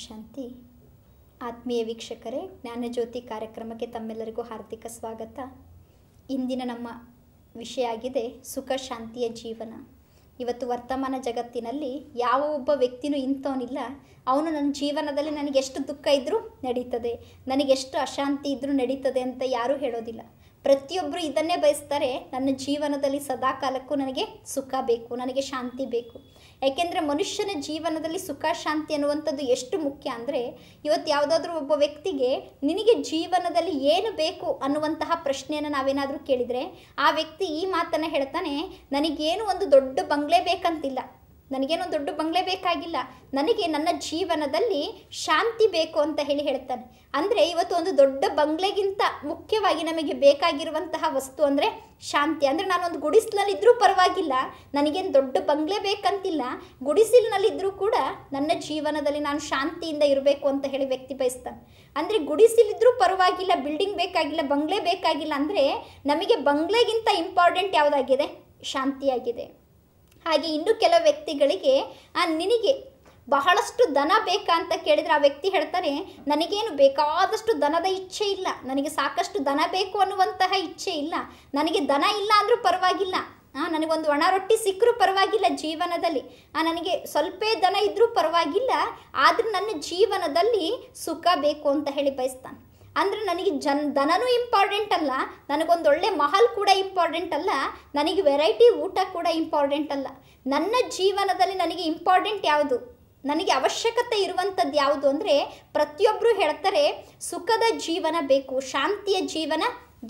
ಶಾಂತಿ. ಆತ್ಮೀಯ ವೀಕ್ಷಕರೇ, ಜ್ಞಾನಜ್ಯೋತಿ ಕಾರ್ಯಕ್ರಮಕ್ಕೆ ತಮ್ಮೆಲ್ಲರಿಗೂ ಹಾರ್ದಿಕ ಸ್ವಾಗತ. ಇಂದಿನ ನಮ್ಮ ವಿಷಯ ಆಗಿದೆ ಸುಖ ಶಾಂತಿಯ ಜೀವನ. ಇವತ್ತು ವರ್ತಮಾನ ಜಗತ್ತಿನಲ್ಲಿ ಯಾವ ಒಬ್ಬ ವ್ಯಕ್ತಿನೂ ಇಂಥವನಿಲ್ಲ, ಅವನು ನನ್ನ ಜೀವನದಲ್ಲಿ ನನಗೆಷ್ಟು ದುಃಖ ಇದ್ದರೂ ನಡೀತದೆ, ನನಗೆಷ್ಟು ಅಶಾಂತಿ ಇದ್ದರೂ ನಡೀತದೆ ಅಂತ ಯಾರೂ ಹೇಳೋದಿಲ್ಲ. ಪ್ರತಿಯೊಬ್ಬರು ಇದನ್ನೇ ಬಯಸ್ತಾರೆ, ನನ್ನ ಜೀವನದಲ್ಲಿ ಸದಾಕಾಲಕ್ಕೂ ನನಗೆ ಸುಖ ಬೇಕು, ನನಗೆ ಶಾಂತಿ ಬೇಕು. ಯಾಕೆಂದರೆ ಮನುಷ್ಯನ ಜೀವನದಲ್ಲಿ ಸುಖ ಶಾಂತಿ ಅನ್ನುವಂಥದ್ದು ಎಷ್ಟು ಮುಖ್ಯ ಅಂದರೆ, ಇವತ್ತು ಯಾವುದಾದ್ರೂ ಒಬ್ಬ ವ್ಯಕ್ತಿಗೆ ನಿನಗೆ ಜೀವನದಲ್ಲಿ ಏನು ಬೇಕು ಅನ್ನುವಂತಹ ಪ್ರಶ್ನೆಯನ್ನು ನಾವೇನಾದರೂ ಕೇಳಿದರೆ ಆ ವ್ಯಕ್ತಿ ಈ ಮಾತನ್ನು ಹೇಳ್ತಾನೆ, ನನಗೇನು ಒಂದು ದೊಡ್ಡ ಬಂಗ್ಲೆ ಬೇಕಂತಿಲ್ಲ, ನನಗೇನೋ ದೊಡ್ಡ ಬಂಗ್ಲೆ ಬೇಕಾಗಿಲ್ಲ, ನನಗೆ ನನ್ನ ಜೀವನದಲ್ಲಿ ಶಾಂತಿ ಬೇಕು ಅಂತ ಹೇಳ್ತಾನೆ. ಅಂದರೆ ಇವತ್ತು ಒಂದು ದೊಡ್ಡ ಬಂಗ್ಲೆಗಿಂತ ಮುಖ್ಯವಾಗಿ ನಮಗೆ ಬೇಕಾಗಿರುವಂತಹ ವಸ್ತು ಅಂದರೆ ಶಾಂತಿ. ಅಂದರೆ ನಾನೊಂದು ಗುಡಿಸಲಲ್ಲಿದ್ದರೂ ಪರವಾಗಿಲ್ಲ, ನನಗೇನು ದೊಡ್ಡ ಬಂಗ್ಲೆ ಬೇಕಂತಿಲ್ಲ, ಗುಡಿಸಿಲಿನಲ್ಲಿದ್ದರೂ ಕೂಡ ನನ್ನ ಜೀವನದಲ್ಲಿ ನಾನು ಶಾಂತಿಯಿಂದ ಇರಬೇಕು ಅಂತ ಹೇಳಿ ವ್ಯಕ್ತಿ ಬಯಸ್ತಾನೆ. ಅಂದರೆ ಗುಡಿಸಿಲಿದ್ದರೂ ಪರವಾಗಿಲ್ಲ, ಬಿಲ್ಡಿಂಗ್ ಬೇಕಾಗಿಲ್ಲ, ಬಂಗ್ಲೆ ಬೇಕಾಗಿಲ್ಲ. ಅಂದರೆ ನಮಗೆ ಬಂಗ್ಲೆಗಿಂತ ಇಂಪಾರ್ಟೆಂಟ್ ಯಾವುದಾಗಿದೆ? ಶಾಂತಿಯಾಗಿದೆ. ಹಾಗೆ ಇನ್ನು ಕೆಲವು ವ್ಯಕ್ತಿಗಳಿಗೆ ನಿನಗೆ ಬಹಳಷ್ಟು ದನ ಬೇಕಾ ಅಂತ ಕೇಳಿದರೆ ಆ ವ್ಯಕ್ತಿ ಹೇಳ್ತಾರೆ, ನನಗೇನು ಬೇಕಾದಷ್ಟು ದನದ ಇಚ್ಛೆ ಇಲ್ಲ, ನನಗೆ ಸಾಕಷ್ಟು ದನ ಬೇಕು ಅನ್ನುವಂತಹ ಇಚ್ಛೆ ಇಲ್ಲ, ನನಗೆ ದನ ಇಲ್ಲ ಅಂದರೂ ಪರವಾಗಿಲ್ಲ, ನನಗೊಂದು ಒಣ ರೊಟ್ಟಿ ಸಿಕ್ಕರೂ ಪರವಾಗಿಲ್ಲ ಜೀವನದಲ್ಲಿ, ನನಗೆ ಸ್ವಲ್ಪ ದನ ಇದ್ದರೂ ಪರವಾಗಿಲ್ಲ, ಆದರೆ ನನ್ನ ಜೀವನದಲ್ಲಿ ಸುಖ ಬೇಕು ಅಂತ ಹೇಳಿ ಬಯಸ್ತಾನೆ. ಅಂದರೆ ನನಗೆ ದನನೂ ಇಂಪಾರ್ಟೆಂಟ್ ಅಲ್ಲ, ನನಗೊಂದೊಳ್ಳೆ ಮಹಲ್ ಕೂಡ ಇಂಪಾರ್ಟೆಂಟ್ ಅಲ್ಲ, ನನಗೆ ವೆರೈಟಿ ಊಟ ಕೂಡ ಇಂಪಾರ್ಟೆಂಟ್ ಅಲ್ಲ. ನನ್ನ ಜೀವನದಲ್ಲಿ ನನಗೆ ಇಂಪಾರ್ಟೆಂಟ್ ಯಾವುದು, ನನಗೆ ಅವಶ್ಯಕತೆ ಇರುವಂಥದ್ದು ಯಾವುದು ಅಂದರೆ ಪ್ರತಿಯೊಬ್ಬರು ಹೇಳ್ತಾರೆ ಸುಖದ ಜೀವನ ಬೇಕು, ಶಾಂತಿಯ ಜೀವನ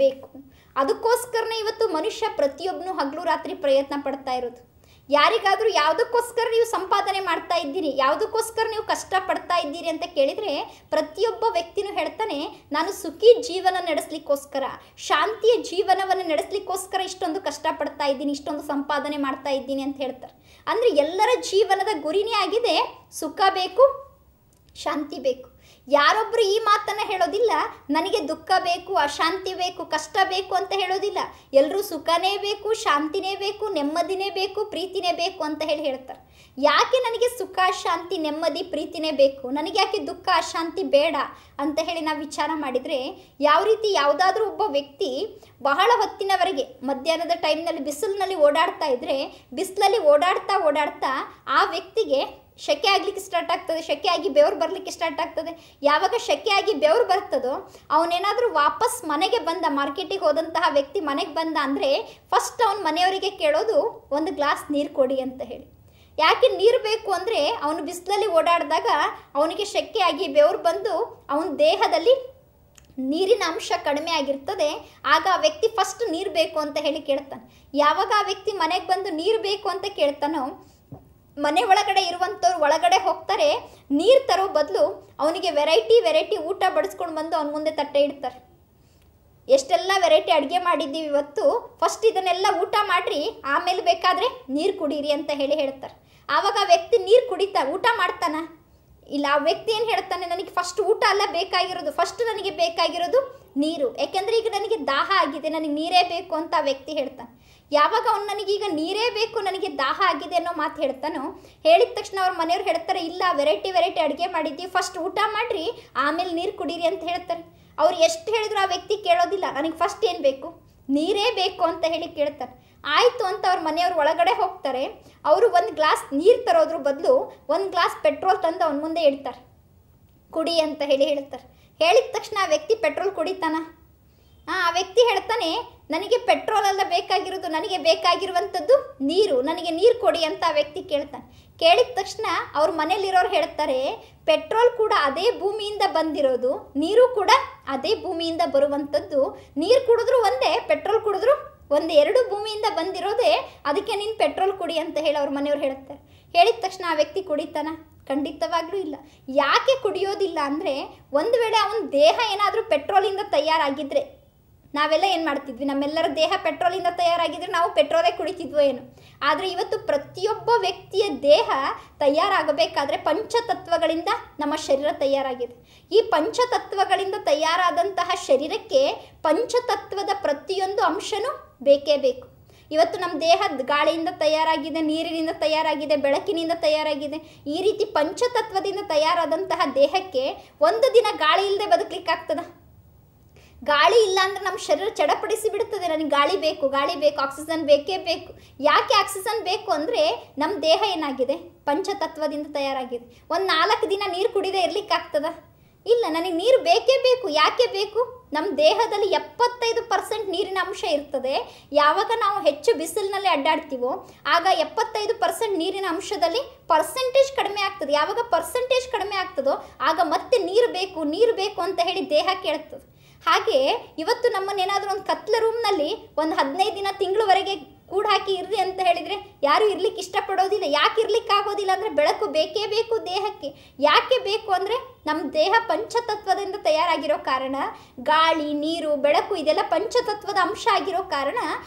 ಬೇಕು. ಅದಕ್ಕೋಸ್ಕರನೇ ಇವತ್ತು ಮನುಷ್ಯ ಪ್ರತಿಯೊಬ್ಬನು ಹಗಲು ರಾತ್ರಿ ಪ್ರಯತ್ನ ಪಡ್ತಾ ಇರೋದು. ಯಾರಿಗಾದರೂ ಯಾವುದಕ್ಕೋಸ್ಕರ ನೀವು ಸಂಪಾದನೆ ಮಾಡ್ತಾ ಇದ್ದೀರಿ, ಯಾವುದಕ್ಕೋಸ್ಕರ ನೀವು ಕಷ್ಟಪಡ್ತಾ ಇದ್ದೀರಿ ಅಂತ ಕೇಳಿದರೆ ಪ್ರತಿಯೊಬ್ಬ ವ್ಯಕ್ತಿನೂ ಹೇಳ್ತಾನೆ, ನಾನು ಸುಖಿ ಜೀವನ ನಡೆಸಲಿಕ್ಕೋಸ್ಕರ, ಶಾಂತಿಯ ಜೀವನವನ್ನು ನಡೆಸಲಿಕ್ಕೋಸ್ಕರ ಇಷ್ಟೊಂದು ಕಷ್ಟಪಡ್ತಾ ಇದ್ದೀನಿ, ಇಷ್ಟೊಂದು ಸಂಪಾದನೆ ಮಾಡ್ತಾ ಇದ್ದೀನಿ ಅಂತ ಹೇಳ್ತಾರೆ. ಅಂದರೆ ಎಲ್ಲರ ಜೀವನದ ಗುರಿನೇ ಆಗಿದೆ ಸುಖ ಬೇಕು, ಶಾಂತಿ ಬೇಕು. ಯಾರೊಬ್ಬರು ಈ ಮಾತನ್ನು ಹೇಳೋದಿಲ್ಲ, ನನಗೆ ದುಃಖ ಬೇಕು, ಅಶಾಂತಿ ಬೇಕು, ಕಷ್ಟ ಬೇಕು ಅಂತ ಹೇಳೋದಿಲ್ಲ. ಎಲ್ಲರೂ ಸುಖನೇ ಬೇಕು, ಶಾಂತಿನೇ ಬೇಕು, ನೆಮ್ಮದಿನೇ ಬೇಕು, ಪ್ರೀತಿನೇ ಬೇಕು ಅಂತ ಹೇಳ್ತಾರೆ. ಯಾಕೆ ನನಗೆ ಸುಖ, ಶಾಂತಿ, ನೆಮ್ಮದಿ, ಪ್ರೀತಿನೇ ಬೇಕು, ನನಗೆ ಯಾಕೆ ದುಃಖ, ಅಶಾಂತಿ ಬೇಡ ಅಂತ ಹೇಳಿ ನಾವು ವಿಚಾರ ಮಾಡಿದರೆ, ಯಾವ ರೀತಿ ಯಾವುದಾದ್ರೂ ಒಬ್ಬ ವ್ಯಕ್ತಿ ಬಹಳ ಹೊತ್ತಿನವರೆಗೆ ಮಧ್ಯಾಹ್ನದ ಟೈಮ್ನಲ್ಲಿ ಬಿಸಿಲಿನಲ್ಲಿ ಓಡಾಡ್ತಾ ಇದ್ದರೆ, ಬಿಸಿಲಲ್ಲಿ ಓಡಾಡ್ತಾ ಆ ವ್ಯಕ್ತಿಗೆ ಶೆಕೆ ಆಗಲಿಕ್ಕೆ ಸ್ಟಾರ್ಟ್ ಆಗ್ತದೆ, ಶೆಕೆ ಆಗಿ ಬೆವರು ಬರಲಿಕ್ಕೆ ಸ್ಟಾರ್ಟ್ ಆಗ್ತದೆ. ಯಾವಾಗ ಶೆಕೆ ಆಗಿ ಬೆವರು ಬರ್ತದೋ ಅವನೇನಾದರೂ ವಾಪಸ್ ಮನೆಗೆ ಬಂದ, ಮಾರ್ಕೆಟಿಗೆ ಹೋದಂತಹ ವ್ಯಕ್ತಿ ಮನೆಗೆ ಬಂದ ಅಂದರೆ ಫಸ್ಟ್ ಅವನ ಮನೆಯವರಿಗೆ ಕೇಳೋದು ಒಂದು ಗ್ಲಾಸ್ ನೀರು ಕೊಡಿ ಅಂತ ಹೇಳಿ. ಯಾಕೆ ನೀರು ಬೇಕು ಅಂದರೆ ಅವನು ಬಿಸಿಲಲ್ಲಿ ಓಡಾಡಿದಾಗ ಅವನಿಗೆ ಶೆಕೆ ಆಗಿ ಬೆವರು ಬಂದು ಅವನ ದೇಹದಲ್ಲಿ ನೀರಿನ ಅಂಶ ಕಡಿಮೆ ಆಗಿರ್ತದೆ. ಆಗ ಆ ವ್ಯಕ್ತಿ ಫಸ್ಟ್ ನೀರು ಬೇಕು ಅಂತ ಹೇಳಿ ಕೇಳ್ತಾನೆ. ಯಾವಾಗ ಆ ವ್ಯಕ್ತಿ ಮನೆಗೆ ಬಂದು ನೀರು ಬೇಕು ಅಂತ ಕೇಳ್ತಾನೋ ಮನೆ ಒಳಗಡೆ ಇರುವಂಥವ್ರು ಒಳಗಡೆ ಹೋಗ್ತಾರೆ, ನೀರು ತರೋ ಬದಲು ಅವನಿಗೆ ವೆರೈಟಿ ಊಟ ಬಡಿಸ್ಕೊಂಡು ಬಂದು ಅವನ ಮುಂದೆ ತಟ್ಟೆ ಇಡ್ತಾರೆ. ಎಷ್ಟೆಲ್ಲ ವೆರೈಟಿ ಅಡುಗೆ ಮಾಡಿದ್ದೀವಿ ಇವತ್ತು, ಫಸ್ಟ್ ಇದನ್ನೆಲ್ಲ ಊಟ ಮಾಡಿರಿ, ಆಮೇಲೆ ಬೇಕಾದರೆ ನೀರು ಕುಡೀರಿ ಅಂತ ಹೇಳ್ತಾರೆ. ಆವಾಗ ಆ ವ್ಯಕ್ತಿ ನೀರು ಊಟ ಮಾಡ್ತಾನ ಇಲ್ಲ. ಆ ವ್ಯಕ್ತಿ ಏನು ಹೇಳ್ತಾನೆ, ನನಗೆ ಫಸ್ಟ್ ಊಟ ಅಲ್ಲ ಬೇಕಾಗಿರೋದು, ಫಸ್ಟ್ ನನಗೆ ಬೇಕಾಗಿರೋದು ನೀರು. ಯಾಕೆಂದರೆ ಈಗ ನನಗೆ ದಾಹ ಆಗಿದೆ, ನನಗೆ ನೀರೇ ಬೇಕು ಅಂತ ಆ ವ್ಯಕ್ತಿ ಹೇಳ್ತಾನೆ. ಯಾವಾಗ ಅವ್ನು ನನಗೀಗ ನೀರೇ ಬೇಕು, ನನಗೆ ದಾಹ ಆಗಿದೆ ಅನ್ನೋ ಮಾತು ಹೇಳ್ತಾನೋ, ಹೇಳಿದ ತಕ್ಷಣ ಅವ್ರ ಮನೆಯವ್ರು ಹೇಳ್ತಾರೆ, ಇಲ್ಲ ವೆರೈಟಿ ಅಡುಗೆ ಮಾಡಿದ್ದೀವಿ, ಫಸ್ಟ್ ಊಟ ಮಾಡಿರಿ, ಆಮೇಲೆ ನೀರು ಕುಡೀರಿ ಅಂತ ಹೇಳ್ತಾರೆ. ಅವ್ರು ಎಷ್ಟು ಹೇಳಿದ್ರು ಆ ವ್ಯಕ್ತಿ ಕೇಳೋದಿಲ್ಲ, ನನಗೆ ಫಸ್ಟ್ ಏನು ಬೇಕು, ನೀರೇ ಬೇಕು ಅಂತ ಹೇಳಿ ಕೇಳ್ತಾರೆ. ಆಯಿತು ಅಂತ ಅವ್ರ ಮನೆಯವ್ರು ಒಳಗಡೆ ಹೋಗ್ತಾರೆ. ಅವರು ಒಂದು ಗ್ಲಾಸ್ ನೀರು ತರೋದ್ರ ಬದಲು ಒಂದು ಗ್ಲಾಸ್ ಪೆಟ್ರೋಲ್ ತಂದು ಅವನ ಮುಂದೆ ಇಡ್ತಾರೆ, ಕುಡಿ ಅಂತ ಹೇಳ್ತಾರೆ. ಹೇಳಿದ ತಕ್ಷಣ ಆ ವ್ಯಕ್ತಿ ಪೆಟ್ರೋಲ್ ಕುಡಿತಾನ? ಆ ವ್ಯಕ್ತಿ ಹೇಳ್ತಾನೆ, ನನಗೆ ಪೆಟ್ರೋಲ್ ಅಲ್ಲ ಬೇಕಾಗಿರೋದು, ನನಗೆ ಬೇಕಾಗಿರುವಂಥದ್ದು ನೀರು, ನನಗೆ ನೀರು ಕೊಡಿ ಅಂತ ಆ ವ್ಯಕ್ತಿ ಕೇಳ್ತಾನೆ. ಕೇಳಿದ ತಕ್ಷಣ ಅವ್ರ ಮನೇಲಿರೋರು ಹೇಳ್ತಾರೆ, ಪೆಟ್ರೋಲ್ ಕೂಡ ಅದೇ ಭೂಮಿಯಿಂದ ಬಂದಿರೋದು, ನೀರು ಕೂಡ ಅದೇ ಭೂಮಿಯಿಂದ ಬರುವಂಥದ್ದು, ನೀರು ಕುಡಿದ್ರು ಒಂದೇ, ಪೆಟ್ರೋಲ್ ಕುಡಿದ್ರು ಒಂದು, ಎರಡು ಭೂಮಿಯಿಂದ ಬಂದಿರೋದೇ, ಅದಕ್ಕೆ ನೀನು ಪೆಟ್ರೋಲ್ ಕುಡಿ ಅಂತ ಹೇಳಿ ಅವ್ರ ಮನೆಯವ್ರು ಹೇಳ್ತಾರೆ. ಹೇಳಿದ ತಕ್ಷಣ ಆ ವ್ಯಕ್ತಿ ಕುಡಿತಾನ? ಖಂಡಿತವಾಗ್ಲೂ ಇಲ್ಲ. ಯಾಕೆ ಕುಡಿಯೋದಿಲ್ಲ ಅಂದರೆ, ಒಂದು ವೇಳೆ ಅವನ ದೇಹ ಏನಾದರೂ ಪೆಟ್ರೋಲಿಂದ ತಯಾರಾಗಿದ್ದರೆ ನಾವೆಲ್ಲ ಏನು ಮಾಡ್ತಿದ್ವಿ, ನಮ್ಮೆಲ್ಲರ ದೇಹ ಪೆಟ್ರೋಲಿಂದ ತಯಾರಾಗಿದ್ದರೆ ನಾವು ಪೆಟ್ರೋಲೇ ಕುಡಿತಿದ್ವೋ ಏನು. ಆದರೆ ಇವತ್ತು ಪ್ರತಿಯೊಬ್ಬ ವ್ಯಕ್ತಿಯ ದೇಹ ತಯಾರಾಗಬೇಕಾದ್ರೆ ಪಂಚತತ್ವಗಳಿಂದ ನಮ್ಮ ಶರೀರ ತಯಾರಾಗಿದೆ. ಈ ಪಂಚತತ್ವಗಳಿಂದ ತಯಾರಾದಂತಹ ಶರೀರಕ್ಕೆ ಪಂಚತತ್ವದ ಪ್ರತಿಯೊಂದು ಅಂಶನೂ ಬೇಕೇ ಬೇಕು. ಇವತ್ತು ನಮ್ಮ ದೇಹ ಗಾಳಿಯಿಂದ ತಯಾರಾಗಿದೆ, ನೀರಿನಿಂದ ತಯಾರಾಗಿದೆ, ಬೆಳಕಿನಿಂದ ತಯಾರಾಗಿದೆ. ಈ ರೀತಿ ಪಂಚತತ್ವದಿಂದ ತಯಾರಾದಂತಹ ದೇಹಕ್ಕೆ ಒಂದು ದಿನ ಗಾಳಿ ಇಲ್ಲದೆ ಬದುಕಲಿಕ್ಕಾಗ್ತದ? ಗಾಳಿ ಇಲ್ಲ ಅಂದ್ರೆ ನಮ್ಮ ಶರೀರ ಚಡಪಡಿಸಿ ಬಿಡುತ್ತದೆ. ನನಗೆ ಗಾಳಿ ಬೇಕು, ಗಾಳಿ ಬೇಕು, ಆಕ್ಸಿಜನ್ ಬೇಕೇ ಬೇಕು. ಯಾಕೆ ಆಕ್ಸಿಜನ್ ಬೇಕು ಅಂದರೆ ನಮ್ಮ ದೇಹ ಏನಾಗಿದೆ, ಪಂಚತತ್ವದಿಂದ ತಯಾರಾಗಿದೆ. ಒಂದು 4 ದಿನ ನೀರು ಕುಡಿದೇ ಇರ್ಲಿಕ್ಕಾಗ್ತದ? ಇಲ್ಲ, ನನಗೆ ನೀರು ಬೇಕೇ ಬೇಕು. ಯಾಕೆ ಬೇಕು? ನಮ್ಮ ದೇಹದಲ್ಲಿ 75% ನೀರಿನ ಅಂಶ ಇರ್ತದೆ. ಯಾವಾಗ ನಾವು ಹೆಚ್ಚು ಬಿಸಿಲಿನಲ್ಲಿ ಅಡ್ಡಾಡ್ತೀವೋ ಆಗ 75% ನೀರಿನ ಅಂಶದಲ್ಲಿ ಪರ್ಸೆಂಟೇಜ್ ಕಡಿಮೆ ಆಗ್ತದೆ. ಯಾವಾಗ ಪರ್ಸೆಂಟೇಜ್ ಕಡಿಮೆ ಆಗ್ತದೋ ಆಗ ಮತ್ತೆ ನೀರು ಬೇಕು, ನೀರು ಬೇಕು ಅಂತ ಹೇಳಿ ದೇಹ ಕೇಳ್ತದೆ. ಹಾಗೆ ಇವತ್ತು ನಮ್ಮನ್ನೇನಾದರೂ ಒಂದು ಕತ್ಲ ರೂಮ್ನಲ್ಲಿ ಒಂದು 15 ದಿನ, ತಿಂಗಳವರೆಗೆ ಕೂಡ ಹಾಕಿ ಇರ್ರಿ ಅಂತ ಹೇಳಿದರೆ ಯಾರೂ ಇರ್ಲಿಕ್ಕೆ ಇಷ್ಟಪಡೋದಿಲ್ಲ. ಯಾಕೆ ಇರ್ಲಿಕ್ಕೆ ಆಗೋದಿಲ್ಲ ಅಂದರೆ ಬೆಳಕು ಬೇಕೇ ಬೇಕು ದೇಹಕ್ಕೆ. ಯಾಕೆ ಬೇಕು ಅಂದರೆ ನಮ್ಮ ದೇಹ ಪಂಚತತ್ವದಿಂದ ತಯಾರಾಗಿರೋ ಕಾರಣ, ಗಾಳಿ, ನೀರು, ಬೆಳಕು ಇದೆಲ್ಲ ಪಂಚತತ್ವದ ಅಂಶ ಆಗಿರೋ ಕಾರಣ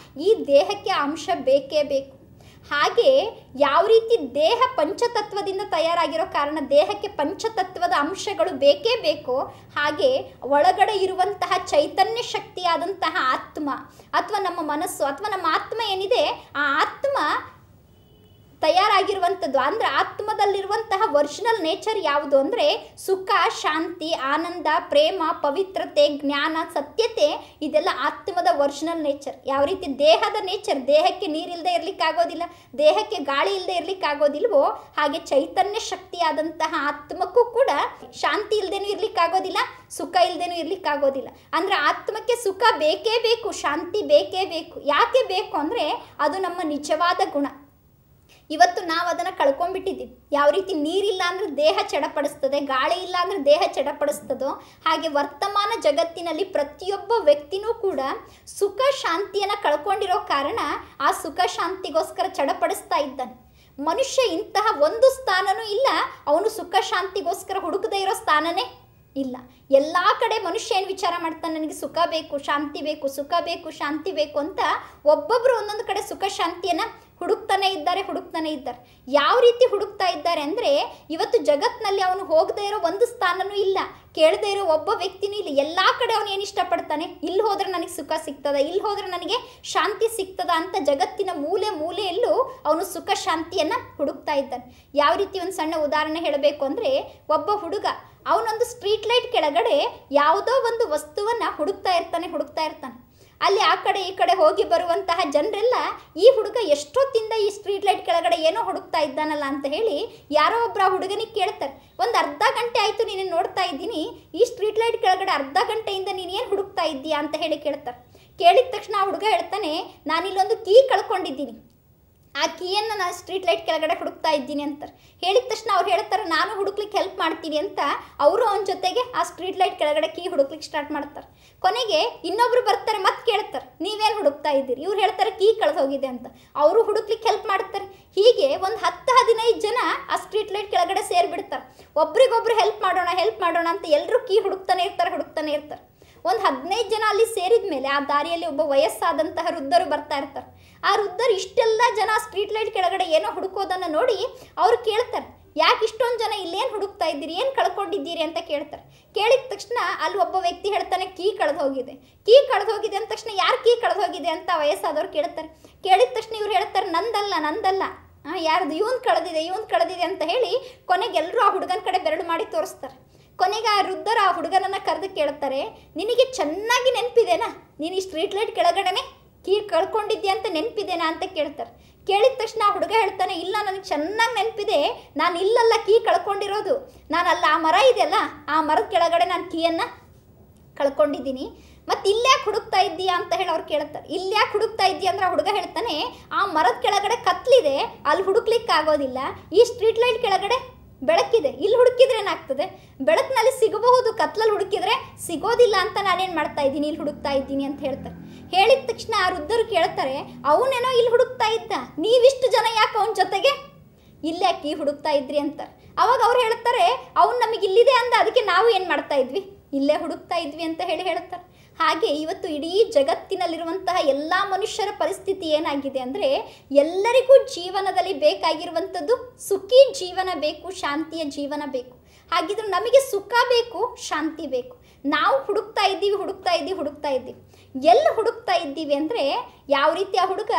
ಈ ದೇಹಕ್ಕೆ ಆ ಅಂಶ ಬೇಕೇ ಬೇಕು. ಹಾಗೆ ಯಾವ ರೀತಿ ದೇಹ ಪಂಚತತ್ವದಿಂದ ತಯಾರಾಗಿರೋ ಕಾರಣ ದೇಹಕ್ಕೆ ಪಂಚತತ್ವದ ಅಂಶಗಳು ಬೇಕೇ ಬೇಕು, ಹಾಗೆ ಒಳಗಡೆ ಇರುವಂತಹ ಚೈತನ್ಯ ಶಕ್ತಿಯಾದಂತಹ ಆತ್ಮ ಅಥವಾ ನಮ್ಮ ಮನಸ್ಸು ಅಥವಾ ನಮ್ಮ ಆತ್ಮ ಏನಿದೆ, ಆ ಆತ್ಮ ತಯಾರಾಗಿರುವಂಥದ್ದು ಅಂದರೆ ಆತ್ಮದಲ್ಲಿರುವಂತಹ ಒರಿಜಿನಲ್ ನೇಚರ್ ಯಾವುದು ಅಂದರೆ ಸುಖ, ಶಾಂತಿ, ಆನಂದ, ಪ್ರೇಮ, ಪವಿತ್ರತೆ, ಜ್ಞಾನ, ಸತ್ಯತೆ, ಇದೆಲ್ಲ ಆತ್ಮದ ಒರಿಜಿನಲ್ ನೇಚರ್. ಯಾವ ರೀತಿ ದೇಹದ ನೇಚರ್, ದೇಹಕ್ಕೆ ನೀರಿಲ್ಲದೆ ಇರಲಿಕ್ಕಾಗೋದಿಲ್ಲ, ದೇಹಕ್ಕೆ ಗಾಳಿ ಇಲ್ಲದೆ ಇರಲಿಕ್ಕಾಗೋದಿಲ್ವೋ ಹಾಗೆ ಚೈತನ್ಯ ಶಕ್ತಿಯಾದಂತಹ ಆತ್ಮಕ್ಕೂ ಕೂಡ ಶಾಂತಿ ಇಲ್ಲದೇನೂ ಇರಲಿಕ್ಕಾಗೋದಿಲ್ಲ, ಸುಖ ಇಲ್ಲದೇನೂ ಇರಲಿಕ್ಕಾಗೋದಿಲ್ಲ. ಅಂದರೆ ಆತ್ಮಕ್ಕೆ ಸುಖ ಬೇಕೇ ಬೇಕು, ಶಾಂತಿ ಬೇಕೇ ಬೇಕು. ಯಾಕೆ ಬೇಕು ಅಂದರೆ ಅದು ನಮ್ಮ ನಿಜವಾದ ಗುಣ. ಇವತ್ತು ನಾವು ಅದನ್ನು ಕಳ್ಕೊಂಡ್ಬಿಟ್ಟಿದ್ದೀವಿ. ಯಾವ ರೀತಿ ನೀರಿಲ್ಲ ಅಂದರೆ ದೇಹ ಚಡಪಡಿಸ್ತದೆ, ಗಾಳಿ ಇಲ್ಲ ಅಂದರೆ ದೇಹ ಚಡಪಡಿಸ್ತದೋ ಹಾಗೆ ವರ್ತಮಾನ ಜಗತ್ತಿನಲ್ಲಿ ಪ್ರತಿಯೊಬ್ಬ ವ್ಯಕ್ತಿನೂ ಕೂಡ ಸುಖ ಶಾಂತಿಯನ್ನು ಕಳ್ಕೊಂಡಿರೋ ಕಾರಣ ಆ ಸುಖ ಶಾಂತಿಗೋಸ್ಕರ ಚಡಪಡಿಸ್ತಾ ಇದ್ದಾನೆ. ಮನುಷ್ಯ ಇಂತಹ ಒಂದು ಸ್ಥಾನನೂ ಇಲ್ಲ ಅವನು ಸುಖ ಶಾಂತಿಗೋಸ್ಕರ ಹುಡುಕದೇ ಇರೋ ಸ್ಥಾನನೇ ಇಲ್ಲ. ಎಲ್ಲ ಕಡೆ ಮನುಷ್ಯ ಏನು ವಿಚಾರ ಮಾಡ್ತಾನೆ, ನನಗೆ ಸುಖ ಬೇಕು, ಶಾಂತಿ ಬೇಕು, ಸುಖ ಬೇಕು, ಶಾಂತಿ ಬೇಕು ಅಂತ ಒಬ್ಬೊಬ್ಬರು ಒಂದೊಂದು ಕಡೆ ಸುಖ ಶಾಂತಿಯನ್ನು ಹುಡುಕ್ತಾನೆ ಇದ್ದಾರೆ. ಯಾವ ರೀತಿ ಹುಡುಕ್ತಾ ಇದ್ದಾರೆ ಅಂದರೆ ಇವತ್ತು ಜಗತ್ತಿನಲ್ಲಿ ಅವನು ಹೋಗದೇ ಇರೋ ಒಂದು ಸ್ಥಾನನೂ ಇಲ್ಲ, ಕೇಳದೇ ಇರೋ ಒಬ್ಬ ವ್ಯಕ್ತಿನೂ ಇಲ್ಲ. ಎಲ್ಲ ಕಡೆ ಅವನು ಏನು ಇಷ್ಟಪಡ್ತಾನೆ, ಇಲ್ಲಿ ಹೋದ್ರೆ ನನಗೆ ಸುಖ ಸಿಗ್ತದ, ಇಲ್ಲಿ ಹೋದ್ರೆ ನನಗೆ ಶಾಂತಿ ಸಿಗ್ತದ ಅಂತ ಜಗತ್ತಿನ ಮೂಲೆಯಲ್ಲೂ ಅವನು ಸುಖ ಶಾಂತಿಯನ್ನು ಹುಡುಕ್ತಾ ಇದ್ದಾನೆ. ಯಾವ ರೀತಿ ಒಂದು ಸಣ್ಣ ಉದಾಹರಣೆ ಹೇಳಬೇಕು ಅಂದರೆ, ಒಬ್ಬ ಹುಡುಗ ಅವನೊಂದು ಸ್ಟ್ರೀಟ್ ಲೈಟ್ ಕೆಳಗಡೆ ಯಾವುದೋ ಒಂದು ವಸ್ತುವನ್ನು ಹುಡುಕ್ತಾ ಇರ್ತಾನೆ. ಅಲ್ಲಿ ಆ ಕಡೆ ಈ ಕಡೆ ಹೋಗಿ ಬರುವಂತಹ ಜನರೆಲ್ಲ ಈ ಹುಡುಗ ಎಷ್ಟೊತ್ತಿಂದ ಈ ಸ್ಟ್ರೀಟ್ ಲೈಟ್ ಕೆಳಗಡೆ ಏನೋ ಹುಡುಕ್ತಾ ಇದ್ದಾನಲ್ಲ ಅಂತ ಹೇಳಿ ಯಾರೋ ಒಬ್ಬರು ಆ ಹುಡುಗನಿಗೆ ಕೇಳ್ತಾರೆ, ಒಂದು ಅರ್ಧ ಗಂಟೆ ಆಯಿತು ನೀನು ನೋಡ್ತಾ ಇದ್ದೀನಿ, ಈ ಸ್ಟ್ರೀಟ್ ಲೈಟ್ ಕೆಳಗಡೆ ಅರ್ಧ ಗಂಟೆಯಿಂದ ನೀನು ಏನು ಹುಡುಕ್ತಾ ಇದ್ದೀಯಾ ಅಂತ ಹೇಳಿ ಕೇಳ್ತಾರೆ. ಕೇಳಿದ ತಕ್ಷಣ ಆ ಹುಡುಗ ಹೇಳ್ತಾನೆ, ನಾನಿಲ್ಲೊಂದು ಕೀ ಕಳ್ಕೊಂಡಿದ್ದೀನಿ, ಆ ಕೀಯನ್ನು ನಾನು ಸ್ಟ್ರೀಟ್ ಲೈಟ್ ಕೆಳಗಡೆ ಹುಡುಕ್ತಾ ಇದ್ದೀನಿ ಅಂತಾರೆ. ಹೇಳಿದ ತಕ್ಷಣ ಅವ್ರು ಹೇಳ್ತಾರೆ, ನಾನು ಹುಡುಕ್ಲಿಕ್ಕೆ ಹೆಲ್ಪ್ ಮಾಡ್ತೀನಿ ಅಂತ ಅವರು ಅವನ ಜೊತೆಗೆ ಆ ಸ್ಟ್ರೀಟ್ ಲೈಟ್ ಕೆಳಗಡೆ ಕೀ ಹುಡುಕ್ಲಿಕ್ಕೆ ಸ್ಟಾರ್ಟ್ ಮಾಡ್ತಾರೆ. ಕೊನೆಗೆ ಇನ್ನೊಬ್ರು ಬರ್ತಾರೆ, ಮತ್ತೆ ಕೇಳ್ತಾರೆ, ನೀವೇನು ಹುಡುಕ್ತಾ ಇದ್ದೀರಿ? ಇವ್ರು ಹೇಳ್ತಾರೆ, ಕೀ ಕಳೆದು ಹೋಗಿದೆ ಅಂತ. ಅವರು ಹುಡುಕ್ಲಿಕ್ಕೆ ಹೆಲ್ಪ್ ಮಾಡ್ತಾರೆ. ಹೀಗೆ ಒಂದು 10-15 ಜನ ಆ ಸ್ಟ್ರೀಟ್ ಲೈಟ್ ಕೆಳಗಡೆ ಸೇರಿಬಿಡ್ತಾರೆ. ಒಬ್ರಿಗೊಬ್ರು ಹೆಲ್ಪ್ ಮಾಡೋಣ ಅಂತ ಎಲ್ಲರೂ ಕೀ ಹುಡುಕ್ತಾನೆ ಇರ್ತಾರೆ. ಒಂದು 15 ಜನ ಅಲ್ಲಿ ಸೇರಿದ ಮೇಲೆ ಆ ದಾರಿಯಲ್ಲಿ ಒಬ್ಬ ವಯಸ್ಸಾದಂತಹ ವೃದ್ಧರು ಬರ್ತಾ ಇರ್ತಾರೆ. ಆ ವೃದ್ಧರು ಇಷ್ಟೆಲ್ಲ ಜನ ಸ್ಟ್ರೀಟ್ ಲೈಟ್ ಕೆಳಗಡೆ ಏನೋ ಹುಡುಕೋದನ್ನು ನೋಡಿ ಅವ್ರು ಕೇಳ್ತಾರೆ, ಯಾಕೆ ಇಷ್ಟೊಂದು ಜನ ಇಲ್ಲೇನು ಹುಡುಕ್ತಾ ಇದ್ದೀರಿ, ಏನು ಕಳ್ಕೊಂಡಿದ್ದೀರಿ ಅಂತ ಕೇಳ್ತಾರೆ. ಕೇಳಿದ ತಕ್ಷಣ ಅಲ್ಲಿ ಒಬ್ಬ ವ್ಯಕ್ತಿ ಹೇಳ್ತಾನೆ, ಕೀ ಕಳೆದು ಹೋಗಿದೆ ಅಂದ ತಕ್ಷಣ ಯಾರು ಕೀ ಕಳೆದು ಹೋಗಿದೆ ಅಂತ ವಯಸ್ಸಾದವ್ರು ಕೇಳ್ತಾರೆ. ಕೇಳಿದ ತಕ್ಷಣ ಇವ್ರು ಹೇಳ್ತಾರೆ, ನಂದಲ್ಲ ಯಾರ್ದು, ಇವನ್ ಕಳೆದಿದೆ ಅಂತ ಹೇಳಿ ಕೊನೆಗೆಲ್ಲರೂ ಆ ಹುಡುಗನ ಕಡೆ ಬೆರಳು ಮಾಡಿ ತೋರಿಸ್ತಾರೆ. ಕೊನೆಗೆ ಆ ವೃದ್ಧರು ಆ ಹುಡುಗನನ್ನು ಕರೆದು ಕೇಳ್ತಾರೆ, ನಿನಗೆ ಚೆನ್ನಾಗಿ ನೆನಪಿದೆನಾ, ನೀನು ಈ ಸ್ಟ್ರೀಟ್ ಲೈಟ್ ಕೆಳಗಡೆನೆ ಕೀ ಕಳ್ಕೊಂಡಿದ್ಯಾ ಅಂತ ನೆನಪಿದೆನಾ ಅಂತ ಕೇಳ್ತಾರೆ. ಕೇಳಿದ ತಕ್ಷಣ ಆ ಹುಡುಗ ಹೇಳ್ತಾನೆ, ಇಲ್ಲ ನನಗೆ ಚೆನ್ನಾಗಿ ನೆನಪಿದೆ, ನಾನು ಇಲ್ಲಲ್ಲ ಕೀ ಕಳ್ಕೊಂಡಿರೋದು, ನಾನಲ್ಲ ಆ ಮರ ಇದೆಯಲ್ಲ ಆ ಮರದ ಕೆಳಗಡೆ ನಾನು ಕೀಯನ್ನು ಕಳ್ಕೊಂಡಿದ್ದೀನಿ, ಮತ್ತು ಇಲ್ಲ್ಯಾಕೆ ಹುಡುಕ್ತಾ ಇದ್ದೀಯಾ ಅಂತ ಹೇಳಿ ಅವ್ರು ಕೇಳ್ತಾರೆ. ಇಲ್ಲ್ಯಾಕೆ ಹುಡುಕ್ತಾ ಇದ್ದೀಯ ಅಂದ್ರೆ ಆ ಹುಡುಗ ಹೇಳ್ತಾನೆ, ಆ ಮರದ ಕೆಳಗಡೆ ಕತ್ಲಿದೆ, ಅಲ್ಲಿ ಹುಡುಕ್ಲಿಕ್ಕೆ ಆಗೋದಿಲ್ಲ, ಈ ಸ್ಟ್ರೀಟ್ ಲೈಟ್ ಕೆಳಗಡೆ ಬೆಳಕಿದೆ, ಇಲ್ಲಿ ಹುಡುಕಿದ್ರೆ ಏನಾಗ್ತದೆ, ಬೆಳಕಿನಲ್ಲಿ ಸಿಗಬಹುದು, ಕತ್ಲಲ್ಲಿ ಹುಡುಕಿದ್ರೆ ಸಿಗೋದಿಲ್ಲ ಅಂತ ನಾನೇನು ಮಾಡ್ತಾ ಇದ್ದೀನಿ, ಇಲ್ಲಿ ಹುಡುಕ್ತಾ ಇದ್ದೀನಿ ಅಂತ ಹೇಳ್ತಾರೆ. ಹೇಳಿದ ತಕ್ಷಣ ಆ ವೃದ್ಧರು ಕೇಳ್ತಾರೆ, ಅವನೇನೋ ಇಲ್ಲಿ ಹುಡುಕ್ತಾ ಇದ್ದ, ನೀವಿಷ್ಟು ಜನ ಯಾಕೆ ಅವನ ಜೊತೆಗೆ ಇಲ್ಲ್ಯಾಕೆ ಹುಡುಕ್ತಾ ಇದ್ರಿ ಅಂತಾರೆ. ಅವಾಗ ಅವ್ರು ಹೇಳ್ತಾರೆ, ಅವ್ನು ನಮಗೆ ಇಲ್ಲಿದೆ ಅಂದ, ಅದಕ್ಕೆ ನಾವು ಏನು ಮಾಡ್ತಾ ಇದ್ವಿ, ಇಲ್ಲೇ ಹುಡುಕ್ತಾ ಇದ್ವಿ ಅಂತ ಹೇಳ್ತಾರೆ. ಹಾಗೆ ಇವತ್ತು ಇಡೀ ಜಗತ್ತಿನಲ್ಲಿರುವಂತಹ ಎಲ್ಲ ಮನುಷ್ಯರ ಪರಿಸ್ಥಿತಿ ಏನಾಗಿದೆ ಅಂದರೆ, ಎಲ್ಲರಿಗೂ ಜೀವನದಲ್ಲಿ ಬೇಕಾಗಿರುವಂಥದ್ದು ಸುಖಿ ಜೀವನ ಬೇಕು, ಶಾಂತಿಯ ಜೀವನ ಬೇಕು. ಹಾಗಿದ್ರೆ ನಮಗೆ ಸುಖ ಬೇಕು, ಶಾಂತಿ ಬೇಕು. ನಾವು ಹುಡುಕ್ತಾ ಇದ್ದೀವಿ. ಎಲ್ಲಿ ಹುಡುಕ್ತಾ ಇದ್ದೀವಿ ಅಂದರೆ, ಯಾವ ರೀತಿ ಆ ಹುಡುಗ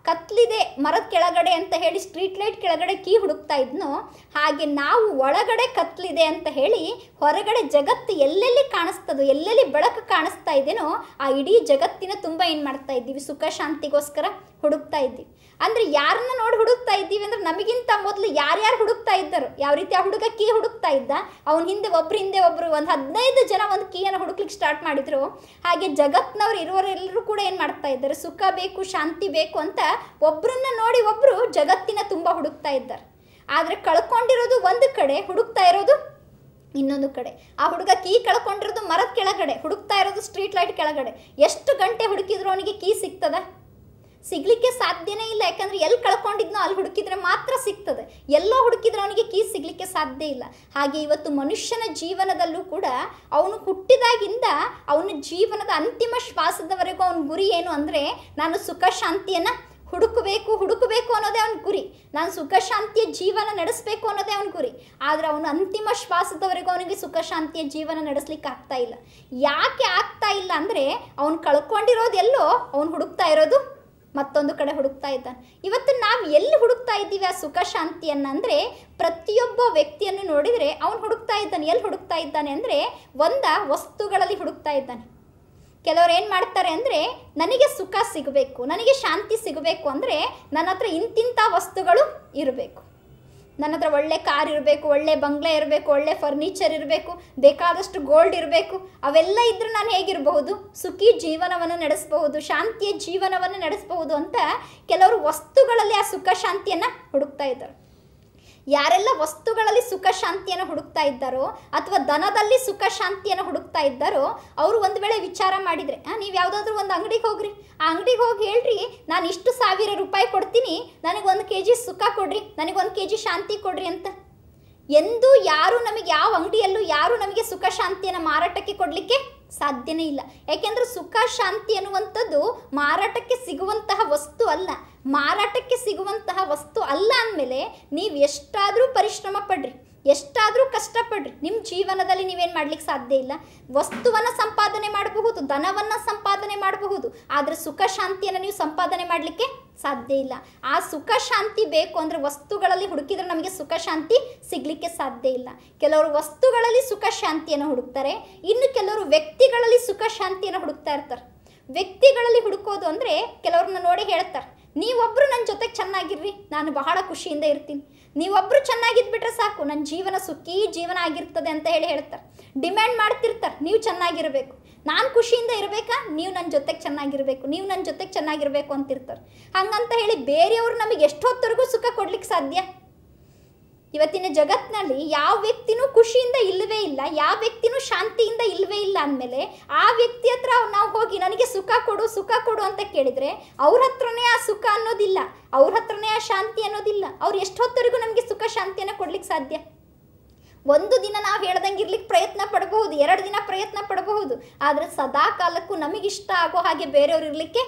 ಕತ್ಲಿದೆ ಮರದ ಕೆಳಗಡೆ ಅಂತ ಹೇಳಿ ಸ್ಟ್ರೀಟ್ ಲೈಟ್ ಕೆಳಗಡೆ ಕೀ ಹುಡುಕ್ತಾ ಇದ್ನೋ, ಹಾಗೆ ನಾವು ಒಳಗಡೆ ಕತ್ಲಿದೆ ಅಂತ ಹೇಳಿ ಹೊರಗಡೆ ಜಗತ್ತು ಎಲ್ಲೆಲ್ಲಿ ಕಾಣಿಸ್ತದೋ, ಎಲ್ಲೆಲ್ಲಿ ಬೆಳಕು ಕಾಣಿಸ್ತಾ ಇದೆನೋ ಆ ಇಡೀ ಜಗತ್ತಿನ ತುಂಬ ಏನು ಮಾಡ್ತಾ ಇದ್ದೀವಿ, ಸುಖ ಶಾಂತಿಗೋಸ್ಕರ ಹುಡುಕ್ತಾ ಇದ್ದೀವಿ. ಅಂದರೆ ಯಾರನ್ನ ನೋಡಿ ಹುಡುಕ್ತಾ ಇದ್ದೀವಿ ಅಂದರೆ ನಮಗಿಂತ ಮೊದಲು ಯಾರ್ಯಾರು ಹುಡುಕ್ತಾ ಇದ್ದರು. ಯಾವ ರೀತಿ ಆ ಹುಡುಗ ಕೀ ಹುಡುಕ್ತಾ ಇದ್ದ, ಅವನ ಹಿಂದೆ ಒಬ್ಬರು ಒಂದು 15 ಜನ ಒಂದು ಕೀಯನ್ನು ಹುಡುಕ್ಲಿಕ್ಕೆ ಸ್ಟಾರ್ಟ್ ಮಾಡಿದ್ರು. ಹಾಗೆ ಜಗತ್ತಿನವ್ರು ಇರುವವರೆಲ್ಲರೂ ಕೂಡ ಏನು ಮಾಡ್ತಾ ಇದ್ದಾರೆ, ಸುಖ ಬೇಕು ಶಾಂತಿ ಬೇಕು ಅಂತ ಒಬ್ಬರನ್ನ ನೋಡಿ ಒಬ್ಬರು ಜಗತ್ತಿನ ತುಂಬ ಹುಡುಕ್ತಾ ಇದ್ದಾರೆ. ಆದರೆ ಕಳ್ಕೊಂಡಿರೋದು ಒಂದು ಕಡೆ, ಹುಡುಕ್ತಾ ಇರೋದು ಇನ್ನೊಂದು ಕಡೆ. ಆ ಹುಡುಗ ಕೀ ಕಳ್ಕೊಂಡಿರೋದು ಮರದ ಕೆಳಗಡೆ, ಹುಡುಕ್ತಾ ಇರೋದು ಸ್ಟ್ರೀಟ್ ಲೈಟ್ ಕೆಳಗಡೆ. ಎಷ್ಟು ಗಂಟೆ ಹುಡುಕಿದ್ರು ಅವನಿಗೆ ಕೀ ಸಿಗ್ತದ? ಸಿಗಲಿಕ್ಕೆ ಸಾಧ್ಯನೇ ಇಲ್ಲ. ಯಾಕಂದರೆ ಎಲ್ಲಿ ಕಳ್ಕೊಂಡಿದ್ನೋ ಅಲ್ಲಿ ಹುಡುಕಿದ್ರೆ ಮಾತ್ರ ಸಿಗ್ತದೆ. ಎಲ್ಲೋ ಹುಡುಕಿದ್ರೆ ಅವನಿಗೆ ಕೀ ಸಿಗಲಿಕ್ಕೆ ಸಾಧ್ಯ ಇಲ್ಲ. ಹಾಗೆ ಇವತ್ತು ಮನುಷ್ಯನ ಜೀವನದಲ್ಲೂ ಕೂಡ ಅವನು ಹುಟ್ಟಿದಾಗಿಂದ ಅವನ ಜೀವನದ ಅಂತಿಮ ಶ್ವಾಸದವರೆಗೂ ಅವನ ಗುರಿ ಏನು ಅಂದರೆ, ನಾನು ಸುಖ ಶಾಂತಿಯನ್ನು ಹುಡುಕಬೇಕು ಅನ್ನೋದೇ ಅವನ ಗುರಿ. ನಾನು ಸುಖ ಶಾಂತಿಯ ಜೀವನ ನಡೆಸಬೇಕು ಅನ್ನೋದೇ ಅವನ ಗುರಿ. ಆದರೆ ಅವನು ಅಂತಿಮ ಶ್ವಾಸದವರೆಗೂ ಅವನಿಗೆ ಸುಖ ಶಾಂತಿಯ ಜೀವನ ನಡೆಸಲಿಕ್ಕೆ ಆಗ್ತಾ ಇಲ್ಲ. ಯಾಕೆ ಆಗ್ತಾ ಇಲ್ಲ ಅಂದರೆ, ಅವನು ಕಳ್ಕೊಂಡಿರೋದೆಲ್ಲೋ ಅವನು ಹುಡುಕ್ತಾ ಇರೋದು ಮತ್ತೊಂದು ಕಡೆ ಹುಡುಕ್ತಾ ಇದ್ದಾನೆ. ಇವತ್ತು ನಾವು ಎಲ್ಲಿ ಹುಡುಕ್ತಾ ಇದ್ದೀವಿ ಆ ಸುಖ ಶಾಂತಿಯನ್ನು ಅಂದರೆ, ಪ್ರತಿಯೊಬ್ಬ ವ್ಯಕ್ತಿಯನ್ನು ನೋಡಿದರೆ ಅವನು ಹುಡುಕ್ತಾ ಇದ್ದಾನೆ. ಎಲ್ಲಿ ಹುಡುಕ್ತಾ ಇದ್ದಾನೆ ಅಂದರೆ, ವಸ್ತುಗಳಲ್ಲಿ ಹುಡುಕ್ತಾ ಇದ್ದಾನೆ. ಕೆಲವರು ಏನು ಮಾಡ್ತಾರೆ ಅಂದರೆ, ನನಗೆ ಸುಖ ಸಿಗಬೇಕು, ನನಗೆ ಶಾಂತಿ ಸಿಗಬೇಕು ಅಂದರೆ ನನ್ನ ಹತ್ರ ಇಂತಿಂಥ ವಸ್ತುಗಳು ಇರಬೇಕು. ನನ್ನ ಹತ್ರ ಒಳ್ಳೆ ಕಾರ್ ಇರಬೇಕು, ಒಳ್ಳೆ ಬಂಗ್ಲೆ ಇರಬೇಕು, ಒಳ್ಳೆ ಫರ್ನಿಚರ್ ಇರಬೇಕು, ಬೇಕಾದಷ್ಟು ಗೋಲ್ಡ್ ಇರಬೇಕು. ಅವೆಲ್ಲ ಇದ್ದರೆ ನಾನು ಹೇಗಿರಬಹುದು, ಸುಖಿ ಜೀವನವನ್ನು ನಡೆಸಬಹುದು, ಶಾಂತಿಯ ಜೀವನವನ್ನು ನಡೆಸಬಹುದು ಅಂತ ಕೆಲವರು ವಸ್ತುಗಳಲ್ಲಿ ಆ ಸುಖ ಶಾಂತಿಯನ್ನು ಹುಡುಕ್ತಾ ಇದ್ದಾರೆ. ಯಾರೆಲ್ಲ ವಸ್ತುಗಳಲ್ಲಿ ಸುಖ ಶಾಂತಿಯನ್ನು ಹುಡುಕ್ತಾ ಇದ್ದಾರೋ ಅಥವಾ ಧನದಲ್ಲಿ ಸುಖ ಶಾಂತಿಯನ್ನು ಹುಡುಕ್ತಾ ಇದ್ದಾರೋ ಅವರು ಒಂದು ವೇಳೆ ವಿಚಾರ ಮಾಡಿದರೆ, ನೀವು ಯಾವುದಾದ್ರೂ ಒಂದು ಅಂಗಡಿಗೆ ಹೋಗ್ರಿ, ಆ ಅಂಗಡಿಗೆ ಹೋಗಿ ಹೇಳ್ರಿ, ನಾನು ಇಷ್ಟು 1000 ರೂಪಾಯಿ ಕೊಡ್ತೀನಿ, ನನಗೆ 1 kg ಸುಖ ಕೊಡ್ರಿ, ನನಗೆ 1 kg ಶಾಂತಿ ಕೊಡ್ರಿ ಅಂತ. ಎಂದು ಯಾರು ನಮಗೆ, ಯಾವ ಅಂಗಡಿಯಲ್ಲೂ ಯಾರು ನಮಗೆ ಸುಖ ಶಾಂತಿಯನ್ನು ಮಾರಾಟಕ್ಕೆ ಕೊಡಲಿಕ್ಕೆ ಸಾಧ್ಯನೇ ಇಲ್ಲ. ಯಾಕೆಂದರೆ ಸುಖ ಶಾಂತಿ ಅನ್ನುವಂಥದ್ದು ಮಾರಾಟಕ್ಕೆ ಸಿಗುವಂತಹ ವಸ್ತು ಅಲ್ಲ. ಮಾರಾಟಕ್ಕೆ ಸಿಗುವಂತಹ ವಸ್ತು ಅಲ್ಲ ಅಂದಮೇಲೆ ನೀವು ಎಷ್ಟಾದರೂ ಪರಿಶ್ರಮ ಪಡ್ರಿ, ಎಷ್ಟಾದರೂ ಕಷ್ಟಪಡ್ರಿ, ನಿಮ್ಮ ಜೀವನದಲ್ಲಿ ನೀವೇನು ಮಾಡ್ಲಿಕ್ಕೆ ಸಾಧ್ಯ ಇಲ್ಲ. ವಸ್ತುವನ್ನು ಸಂಪಾದನೆ ಮಾಡಬಹುದು, ಧನವನ್ನು ಸಂಪಾದನೆ ಮಾಡಬಹುದು, ಆದರೆ ಸುಖ ಶಾಂತಿಯನ್ನು ನೀವು ಸಂಪಾದನೆ ಮಾಡಲಿಕ್ಕೆ ಸಾಧ್ಯ ಇಲ್ಲ. ಆ ಸುಖ ಶಾಂತಿ ಬೇಕು ಅಂದರೆ ವಸ್ತುಗಳಲ್ಲಿ ಹುಡುಕಿದ್ರೆ ನಮಗೆ ಸುಖ ಶಾಂತಿ ಸಿಗಲಿಕ್ಕೆ ಸಾಧ್ಯ ಇಲ್ಲ. ಕೆಲವರು ವಸ್ತುಗಳಲ್ಲಿ ಸುಖ ಶಾಂತಿಯನ್ನು ಹುಡುಕ್ತಾರೆ, ಇನ್ನು ಕೆಲವರು ವ್ಯಕ್ತಿಗಳಲ್ಲಿ ಸುಖ ಶಾಂತಿಯನ್ನು ಹುಡುಕ್ತಾ ಇರ್ತಾರೆ. ವ್ಯಕ್ತಿಗಳಲ್ಲಿ ಹುಡುಕೋದು ಅಂದರೆ ಕೆಲವ್ರನ್ನ ನೋಡಿ ಹೇಳ್ತಾರೆ, ನೀವೊಬ್ಬರು ನನ್ನ ಜೊತೆಗೆ ಚೆನ್ನಾಗಿರ್ರಿ, ನಾನು ಬಹಳ ಖುಷಿಯಿಂದ ಇರ್ತೀನಿ, ನೀವೊಬ್ಬರು ಚೆನ್ನಾಗಿದ್ಬಿಟ್ರೆ ಸಾಕು, ನನ್ನ ಜೀವನ ಸುಖಿ ಜೀವನ ಆಗಿರ್ತದೆ ಅಂತ ಹೇಳ್ತಾರೆ. ಡಿಮ್ಯಾಂಡ್ ಮಾಡ್ತಿರ್ತಾರೆ, ನೀವು ಚೆನ್ನಾಗಿರಬೇಕು, ನಾನು ಖುಷಿಯಿಂದ ಇರಬೇಕಾ, ನೀವು ನನ್ನ ಜೊತೆಗೆ ಚೆನ್ನಾಗಿರಬೇಕು, ನೀವು ನನ್ನ ಜೊತೆಗೆ ಚೆನ್ನಾಗಿರಬೇಕು ಅಂತಿರ್ತಾರೆ. ಹಂಗಂತ ಹೇಳಿ ಬೇರೆಯವರು ನಮಗೆ ಎಷ್ಟೊತ್ತರೆಗೂ ಸುಖ ಕೊಡ್ಲಿಕ್ಕೆ ಸಾಧ್ಯ? ಇವತ್ತಿನ ಜಗತ್ತಿನಲ್ಲಿ ಯಾವ ವ್ಯಕ್ತಿನೂ ಖುಷಿಯಿಂದ ಇಲ್ಲವೇ ಇಲ್ಲ, ಯಾವ ವ್ಯಕ್ತಿನೂ ಶಾಂತಿಯಿಂದ ಇಲ್ಲವೇ ಇಲ್ಲ ಅಂದಮೇಲೆ ಆ ವ್ಯಕ್ತಿ ಹತ್ರ ನಾವು ಹೋಗಿ ನನಗೆ ಸುಖ ಕೊಡು ಅಂತ ಕೇಳಿದರೆ ಅವ್ರ ಹತ್ರನೇ ಆ ಸುಖ ಅನ್ನೋದಿಲ್ಲ, ಅವ್ರ ಹತ್ರನೇ ಆ ಶಾಂತಿ ಅನ್ನೋದಿಲ್ಲ. ಅವ್ರು ಎಷ್ಟೊತ್ತರೆಗೂ ನಮಗೆ ಸುಖ ಶಾಂತಿಯನ್ನು ಕೊಡ್ಲಿಕ್ಕೆ ಸಾಧ್ಯ? ಒಂದು ದಿನ ನಾವು ಹೇಳ್ದಂಗೆ ಇರ್ಲಿಕ್ಕೆ ಪ್ರಯತ್ನ ಪಡಬಹುದು, 2 ದಿನ ಪ್ರಯತ್ನ ಪಡಬಹುದು, ಆದರೆ ಸದಾ ಕಾಲಕ್ಕೂ ನಮಗಿಷ್ಟ ಆಗೋ ಹಾಗೆ ಬೇರೆಯವ್ರು ಇರಲಿಕ್ಕೆ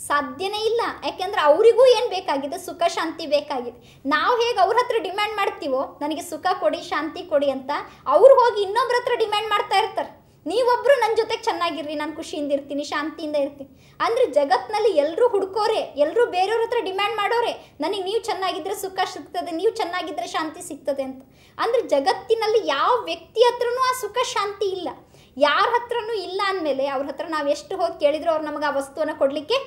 ಸಾಧ್ಯನೇ ಇಲ್ಲ. ಯಾಕೆಂದರೆ ಅವರಿಗೂ ಏನು ಬೇಕಾಗಿದೆ, ಸುಖ ಶಾಂತಿ ಬೇಕಾಗಿದೆ. ನಾವು ಹೇಗೆ ಅವ್ರ ಹತ್ರ ಡಿಮ್ಯಾಂಡ್ ಮಾಡ್ತೀವೋ ನನಗೆ ಸುಖ ಕೊಡಿ ಶಾಂತಿ ಕೊಡಿ ಅಂತ, ಅವ್ರು ಹೋಗಿ ಇನ್ನೊಬ್ರ ಹತ್ರ ಡಿಮ್ಯಾಂಡ್ ಮಾಡ್ತಾ ಇರ್ತಾರೆ, ನೀವೊಬ್ಬರು ನನ್ನ ಜೊತೆಗೆ ಚೆನ್ನಾಗಿರ್ರಿ, ನಾನು ಖುಷಿಯಿಂದ ಇರ್ತೀನಿ, ಶಾಂತಿಯಿಂದ ಇರ್ತೀನಿ. ಅಂದರೆ ಜಗತ್ತಿನಲ್ಲಿ ಎಲ್ಲರೂ ಹುಡುಕೋರೆ, ಎಲ್ಲರೂ ಬೇರೆಯವ್ರ ಹತ್ರ ಡಿಮ್ಯಾಂಡ್ ಮಾಡೋರೆ, ನನಗೆ ನೀವು ಚೆನ್ನಾಗಿದ್ದರೆ ಸುಖ ಸಿಗ್ತದೆ, ನೀವು ಚೆನ್ನಾಗಿದ್ದರೆ ಶಾಂತಿ ಸಿಗ್ತದೆ ಅಂತ. ಅಂದರೆ ಜಗತ್ತಿನಲ್ಲಿ ಯಾವ ವ್ಯಕ್ತಿ ಹತ್ರನೂ ಆ ಸುಖ ಶಾಂತಿ ಇಲ್ಲ. ಯಾರ ಹತ್ರನೂ ಇಲ್ಲ ಅಂದಮೇಲೆ ಅವ್ರ ಹತ್ರ ನಾವು ಎಷ್ಟು ಹೋಗಿ ಕೇಳಿದ್ರು ಅವ್ರು ನಮಗೆ ಆ ವಸ್ತುವನ್ನು ಕೊಡಲಿಕ್ಕೆ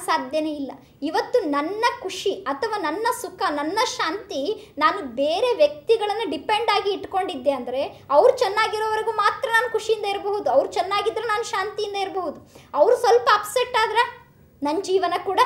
ಸಾಧ್ಯನೇ ಇಲ್ಲ. ಇವತ್ತು ನನ್ನ ಖುಷಿ ಅಥವಾ ನನ್ನ ಸುಖ, ನನ್ನ ಶಾಂತಿ ನಾನು ಬೇರೆ ವ್ಯಕ್ತಿಗಳನ್ನು ಡಿಪೆಂಡ್ ಆಗಿ ಇಟ್ಕೊಂಡಿದ್ದೆ ಅಂದರೆ ಅವ್ರು ಚೆನ್ನಾಗಿರೋವರೆಗೂ ಮಾತ್ರ ನಾನು ಖುಷಿಯಿಂದ ಇರಬಹುದು, ಅವ್ರು ಚೆನ್ನಾಗಿದ್ದರೆ ನಾನು ಶಾಂತಿಯಿಂದ ಇರಬಹುದು. ಅವರು ಸ್ವಲ್ಪ ಅಪ್ಸೆಟ್ ಆದ್ರೆ ನನ್ನ ಜೀವನ ಕೂಡ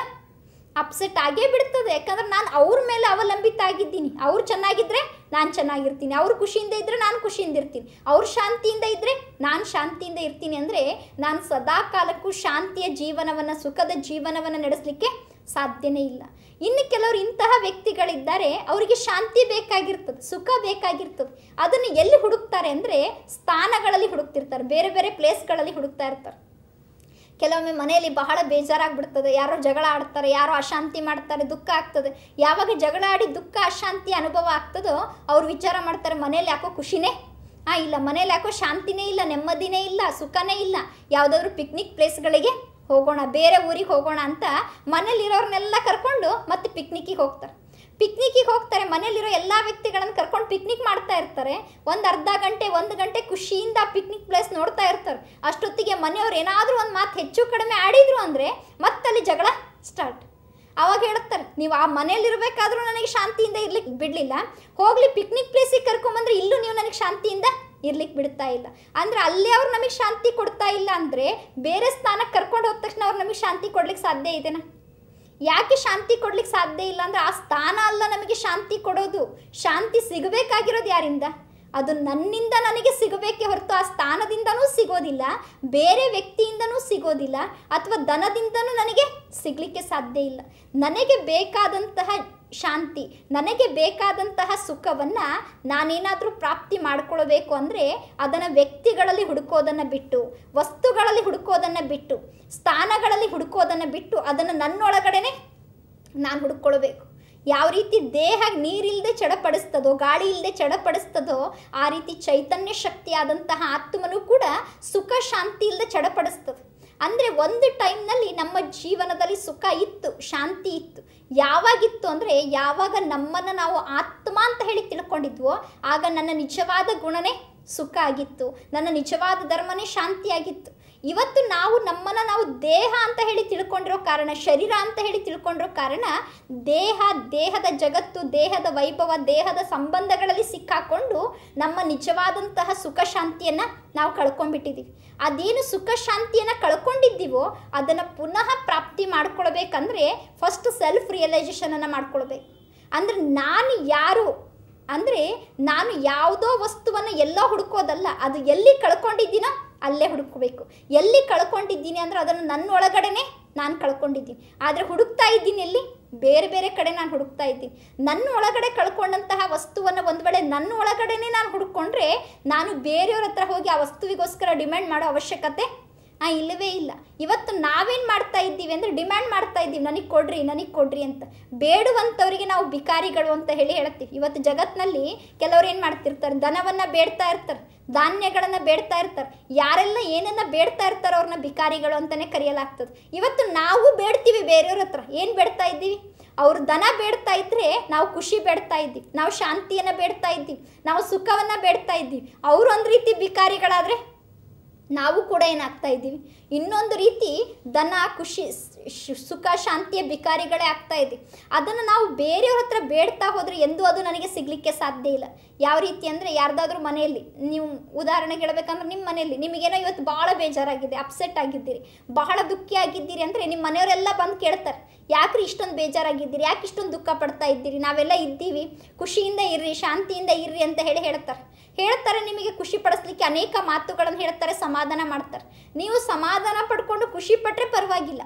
ಅಪ್ಸೆಟ್ ಆಗೇ ಬಿಡ್ತದೆ. ಯಾಕಂದ್ರೆ ನಾನು ಅವ್ರ ಮೇಲೆ ಅವಲಂಬಿತ ಆಗಿದ್ದೀನಿ. ಅವ್ರು ಚೆನ್ನಾಗಿದ್ದರೆ ನಾನು ಚೆನ್ನಾಗಿರ್ತೀನಿ, ಅವ್ರು ಖುಷಿಯಿಂದ ಇದ್ದರೆ ನಾನು ಖುಷಿಯಿಂದ ಇರ್ತೀನಿ, ಅವ್ರು ಶಾಂತಿಯಿಂದ ಇದ್ದರೆ ನಾನು ಶಾಂತಿಯಿಂದ ಇರ್ತೀನಿ. ಅಂದರೆ ನಾನು ಸದಾ ಕಾಲಕ್ಕೂ ಶಾಂತಿಯ ಜೀವನವನ್ನು, ಸುಖದ ಜೀವನವನ್ನು ನಡೆಸಲಿಕ್ಕೆ ಸಾಧ್ಯನೇ ಇಲ್ಲ. ಇನ್ನು ಕೆಲವರು ಇಂತಹ ವ್ಯಕ್ತಿಗಳಿದ್ದಾರೆ, ಅವರಿಗೆ ಶಾಂತಿ ಬೇಕಾಗಿರ್ತದೆ, ಸುಖ ಬೇಕಾಗಿರ್ತದೆ. ಅದನ್ನು ಎಲ್ಲಿ ಹುಡುಕ್ತಾರೆ ಅಂದರೆ ಸ್ಥಾನಗಳಲ್ಲಿ ಹುಡುಕ್ತಿರ್ತಾರೆ, ಬೇರೆ ಬೇರೆ ಪ್ಲೇಸ್ಗಳಲ್ಲಿ ಹುಡುಕ್ತಾ ಇರ್ತಾರೆ. ಕೆಲವೊಮ್ಮೆ ಮನೆಯಲ್ಲಿ ಬಹಳ ಬೇಜಾರಾಗ್ಬಿಡ್ತದೆ, ಯಾರೋ ಜಗಳ ಆಡ್ತಾರೆ, ಯಾರೋ ಅಶಾಂತಿ ಮಾಡ್ತಾರೆ, ದುಃಖ ಆಗ್ತದೆ. ಯಾವಾಗ ಜಗಳ ಆಡಿ ದುಃಖ ಅಶಾಂತಿ ಅನುಭವ ಆಗ್ತದೋ ಅವ್ರು ವಿಚಾರ ಮಾಡ್ತಾರೆ, ಮನೇಲಿ ಯಾಕೋ ಖುಷಿನೇ ಇಲ್ಲ, ಮನೇಲಿ ಯಾಕೋ ಶಾಂತಿನೇ ಇಲ್ಲ, ನೆಮ್ಮದಿನೇ ಇಲ್ಲ, ಸುಖನೇ ಇಲ್ಲ. ಯಾವುದಾದ್ರೂ ಪಿಕ್ನಿಕ್ ಪ್ಲೇಸ್ಗಳಿಗೆ ಹೋಗೋಣ, ಬೇರೆ ಊರಿಗೆ ಹೋಗೋಣ ಅಂತ ಮನೇಲಿರೋರ್ನೆಲ್ಲ ಕರ್ಕೊಂಡು ಮತ್ತೆ ಪಿಕ್ನಿಕ್ಕಿಗೆ ಹೋಗ್ತಾರೆ. ಪಿಕ್ನಿಕ್ಕಿಗೆ ಹೋಗ್ತಾರೆ, ಮನೇಲಿರೋ ಎಲ್ಲ ವ್ಯಕ್ತಿಗಳನ್ನು ಕರ್ಕೊಂಡು ಪಿಕ್ನಿಕ್ ಮಾಡ್ತಾ ಇರ್ತಾರೆ. ಒಂದು ಅರ್ಧ ಗಂಟೆ 1 ಗಂಟೆ ಖುಷಿಯಿಂದ ಆ ಪಿಕ್ನಿಕ್ ಪ್ಲೇಸ್ ನೋಡ್ತಾ ಇರ್ತಾರೆ. ಅಷ್ಟೊತ್ತಿಗೆ ಮನೆಯವ್ರು ಏನಾದರೂ ಒಂದು ಮಾತು ಹೆಚ್ಚು ಕಡಿಮೆ ಆಡಿದ್ರು ಅಂದರೆ ಮತ್ತಲ್ಲಿ ಜಗಳ ಸ್ಟಾರ್ಟ್. ಅವಾಗ ಹೇಳ್ತಾರೆ, ನೀವು ಆ ಮನೇಲಿರಬೇಕಾದ್ರೂ ನನಗೆ ಶಾಂತಿಯಿಂದ ಇರ್ಲಿಕ್ಕೆ ಬಿಡಲಿಲ್ಲ, ಹೋಗ್ಲಿ ಪಿಕ್ನಿಕ್ ಪ್ಲೇಸಿಗೆ ಕರ್ಕೊಂಬಂದ್ರೆ ಇಲ್ಲೂ ನೀವು ನನಗೆ ಶಾಂತಿಯಿಂದ ಇರ್ಲಿಕ್ಕೆ ಬಿಡ್ತಾ ಇಲ್ಲ. ಅಂದರೆ ಅಲ್ಲಿ ಅವ್ರು ನಮಗೆ ಶಾಂತಿ ಕೊಡ್ತಾ ಇಲ್ಲ ಅಂದರೆ ಬೇರೆ ಸ್ಥಾನಕ್ಕೆ ಕರ್ಕೊಂಡು ಹೋದ ತಕ್ಷಣ ಅವ್ರು ನಮಗೆ ಶಾಂತಿ ಕೊಡ್ಲಿಕ್ಕೆ ಸಾಧ್ಯ ಇದೆನಾ? ಯಾಕೆ ಶಾಂತಿ ಕೊಡ್ಲಿಕ್ಕೆ ಸಾಧ್ಯ ಇಲ್ಲ ಅಂದರೆ ಆ ಸ್ಥಾನ ಅಲ್ಲ ನಮಗೆ ಶಾಂತಿ ಕೊಡೋದು. ಶಾಂತಿ ಸಿಗಬೇಕಾಗಿರೋದು ಯಾರಿಂದ? ಅದು ನನ್ನಿಂದ ನನಗೆ ಸಿಗಬೇಕೇ ಹೊರತು ಆ ಸ್ಥಾನದಿಂದನೂ ಸಿಗೋದಿಲ್ಲ, ಬೇರೆ ವ್ಯಕ್ತಿಯಿಂದನೂ ಸಿಗೋದಿಲ್ಲ, ಅಥವಾ ಧನದಿಂದನೂ ನನಗೆ ಸಿಗಲಿಕ್ಕೆ ಸಾಧ್ಯ ಇಲ್ಲ. ನನಗೆ ಬೇಕಾದಂತಹ ಶಾಂತಿ, ನನಗೆ ಬೇಕಾದಂತಹ ಸುಖವನ್ನು ನಾನೇನಾದರೂ ಪ್ರಾಪ್ತಿ ಮಾಡ್ಕೊಳ್ಬೇಕು ಅಂದರೆ ಅದನ್ನು ವ್ಯಕ್ತಿಗಳಲ್ಲಿ ಹುಡುಕೋದನ್ನು ಬಿಟ್ಟು, ವಸ್ತುಗಳಲ್ಲಿ ಹುಡುಕೋದನ್ನು ಬಿಟ್ಟು, ಸ್ಥಾನಗಳಲ್ಲಿ ಹುಡುಕೋದನ್ನು ಬಿಟ್ಟು ಅದನ್ನು ನನ್ನೊಳಗಡೆನೆ ನಾನು ಹುಡುಕೊಳ್ಬೇಕು. ಯಾವ ರೀತಿ ದೇಹ ನೀರಿಲ್ಲದೆ ಚಡಪಡಿಸ್ತದೋ, ಗಾಳಿ ಇಲ್ಲದೆ ಚಡಪಡಿಸ್ತದೋ, ಆ ರೀತಿ ಚೈತನ್ಯ ಶಕ್ತಿಯಾದಂತಹ ಆತ್ಮನೂ ಕೂಡ ಸುಖ ಶಾಂತಿ ಇಲ್ಲದೆ ಚಡಪಡಿಸ್ತದೆ. ಅಂದರೆ ಒಂದು ಟೈಮ್ನಲ್ಲಿ ನಮ್ಮ ಜೀವನದಲ್ಲಿ ಸುಖ ಇತ್ತು, ಶಾಂತಿ ಇತ್ತು. ಯಾವಾಗಿತ್ತು ಅಂದರೆ ಯಾವಾಗ ನಮ್ಮನ್ನು ನಾವು ಆತ್ಮ ಅಂತ ಹೇಳಿ ತಿಳ್ಕೊಂಡಿದ್ವೋ ಆಗ ನನ್ನ ನಿಜವಾದ ಗುಣನೇ ಸುಖ ಆಗಿತ್ತು, ನನ್ನ ನಿಜವಾದ ಧರ್ಮನೇ ಶಾಂತಿಯಾಗಿತ್ತು. ಇವತ್ತು ನಾವು ನಮ್ಮನ್ನು ನಾವು ದೇಹ ಅಂತ ಹೇಳಿ ತಿಳ್ಕೊಂಡಿರೋ ಕಾರಣ, ಶರೀರ ಅಂತ ಹೇಳಿ ತಿಳ್ಕೊಂಡಿರೋ ಕಾರಣ ದೇಹದ ಜಗತ್ತು, ದೇಹದ ವೈಭವ, ದೇಹದ ಸಂಬಂಧಗಳಲ್ಲಿ ಸಿಕ್ಕಾಕೊಂಡು ನಮ್ಮ ನಿಜವಾದಂತಹ ಸುಖ ಶಾಂತಿಯನ್ನು ನಾವು ಕಳ್ಕೊಂಡ್ಬಿಟ್ಟಿದ್ದೀವಿ. ಅದೇನು ಸುಖ ಶಾಂತಿಯನ್ನು ಕಳ್ಕೊಂಡಿದ್ದೀವೋ ಅದನ್ನು ಪುನಃ ಪ್ರಾಪ್ತಿ ಮಾಡ್ಕೊಳ್ಬೇಕಂದ್ರೆ ಫಸ್ಟ್ ಸೆಲ್ಫ್ ರಿಯಲೈಸೇಷನನ್ನು ಮಾಡ್ಕೊಳ್ಬೇಕು. ಅಂದರೆ ನಾನು ಯಾರು ಅಂದರೆ ನಾನು ಯಾವುದೋ ವಸ್ತುವನ್ನು ಎಲ್ಲೋ ಹುಡುಕೋದಲ್ಲ, ಅದು ಎಲ್ಲಿ ಕಳ್ಕೊಂಡಿದ್ದೀನೋ ಅಲ್ಲೇ ಹುಡುಕಬೇಕು. ಎಲ್ಲಿ ಕಳ್ಕೊಂಡಿದ್ದೀನಿ ಅಂದರೆ ಅದನ್ನು ನನ್ನೊಳಗಡೆನೆ ನಾನು ಕಳ್ಕೊಂಡಿದ್ದೀನಿ. ಆದರೆ ಹುಡುಕ್ತಾ ಇದ್ದೀನಿ ಎಲ್ಲಿ? ಬೇರೆ ಬೇರೆ ಕಡೆ ನಾನು ಹುಡುಕ್ತಾ ಇದ್ದೀನಿ. ನನ್ನ ಒಳಗಡೆ ಕಳ್ಕೊಂಡಂತಹ ವಸ್ತುವನ್ನು ಒಂದು ವೇಳೆ ನನ್ನ ಒಳಗಡೆನೆ ನಾನು ಹುಡುಕೊಂಡ್ರೆ ನಾನು ಬೇರೆಯವ್ರ ಹತ್ರ ಹೋಗಿ ಆ ವಸ್ತುವಿಗೋಸ್ಕರ ಡಿಮ್ಯಾಂಡ್ ಮಾಡೋ ಅವಶ್ಯಕತೆ ಇಲ್ಲವೇ ಇಲ್ಲ. ಇವತ್ತು ನಾವೇನು ಮಾಡ್ತಾ ಇದ್ದೀವಿ ಅಂದರೆ ಡಿಮ್ಯಾಂಡ್ ಮಾಡ್ತಾ ಇದ್ದೀವಿ, ನನಗೆ ಕೊಡ್ರಿ ಅಂತ. ಬೇಡುವಂಥವರಿಗೆ ನಾವು ಬಿಕಾರಿಗಳು ಅಂತ ಹೇಳ್ತೀವಿ. ಇವತ್ತು ಜಗತ್ತಿನಲ್ಲಿ ಕೆಲವರು ಏನು ಮಾಡ್ತಿರ್ತಾರೆ, ಧನವನ್ನು ಬೇಡ್ತಾ ಇರ್ತಾರೆ, ಧಾನ್ಯಗಳನ್ನು ಬೇಡ್ತಾ ಇರ್ತಾರೆ. ಯಾರೆಲ್ಲ ಏನನ್ನ ಬೇಡ್ತಾ ಇರ್ತಾರೋ ಅವ್ರನ್ನ ಬಿಕಾರಿಗಳು ಅಂತಲೇ ಕರೆಯಲಾಗ್ತದೆ. ಇವತ್ತು ನಾವು ಬೇಡ್ತೀವಿ ಬೇರೆಯವ್ರ ಹತ್ರ. ಏನು ಬೇಡ್ತಾ ಇದ್ದೀವಿ? ಅವ್ರು ಧನ ಬೇಡ್ತಾ ಇದ್ದರೆ ನಾವು ಖುಷಿ ಬೇಡ್ತಾ ಇದ್ದೀವಿ, ನಾವು ಶಾಂತಿಯನ್ನು ಬೇಡ್ತಾ ಇದ್ದೀವಿ, ನಾವು ಸುಖವನ್ನು ಬೇಡ್ತಾ ಇದ್ದೀವಿ. ಅವರು ಒಂದು ರೀತಿ ಬಿಕಾರಿಗಳಾದರೆ ನಾವು ಕೂಡ ಏನಾಗ್ತಾ ಇದ್ದೀವಿ? ಇನ್ನೊಂದು ರೀತಿ ಧನ, ಖುಷಿ, ಸುಖ, ಶಾಂತಿಯ ಬಿಕಾರಿಗಳೇ ಆಗ್ತಾ ಇದ್ದೀವಿ. ಅದನ್ನು ನಾವು ಬೇರೆಯವ್ರ ಹತ್ರ ಬೇಡ್ತಾ ಹೋದರೆ ಎಂದೂ ಅದು ನನಗೆ ಸಿಗಲಿಕ್ಕೆ ಸಾಧ್ಯ ಇಲ್ಲ. ಯಾವ ರೀತಿ ಅಂದರೆ ಯಾರ್ದಾದ್ರೂ ಮನೆಯಲ್ಲಿ ನೀವು ಉದಾಹರಣೆಗೆ ಹೇಳಬೇಕಂದ್ರೆ ನಿಮ್ಮ ಮನೆಯಲ್ಲಿ ನಿಮಗೇನೋ ಇವತ್ತು ಭಾಳ ಬೇಜಾರಾಗಿದೆ, ಅಪ್ಸೆಟ್ ಆಗಿದ್ದೀರಿ, ಬಹಳ ದುಃಖಿ ಆಗಿದ್ದೀರಿ ಅಂದರೆ ನಿಮ್ಮ ಮನೆಯವರೆಲ್ಲ ಬಂದು ಕೇಳ್ತಾರೆ, ಯಾಕ್ರಿ ಇಷ್ಟೊಂದು ಬೇಜಾರಾಗಿದ್ದೀರಿ, ಯಾಕೆ ಇಷ್ಟೊಂದು ದುಃಖ ಪಡ್ತಾ ಇದ್ದೀರಿ, ನಾವೆಲ್ಲ ಇದ್ದೀವಿ, ಖುಷಿಯಿಂದ ಇರ್ರಿ, ಶಾಂತಿಯಿಂದ ಇರ್ರಿ ಅಂತ ಹೇಳ್ತಾರೆ. ನಿಮಗೆ ಖುಷಿ ಪಡಿಸ್ಲಿಕ್ಕೆ ಅನೇಕ ಮಾತುಗಳನ್ನು ಹೇಳ್ತಾರೆ, ಸಮಾಧಾನ ಮಾಡ್ತಾರೆ. ನೀವು ಸಮಾಧಾನ ಪಡ್ಕೊಂಡು ಖುಷಿ ಪಟ್ಟರೆ ಪರವಾಗಿಲ್ಲ,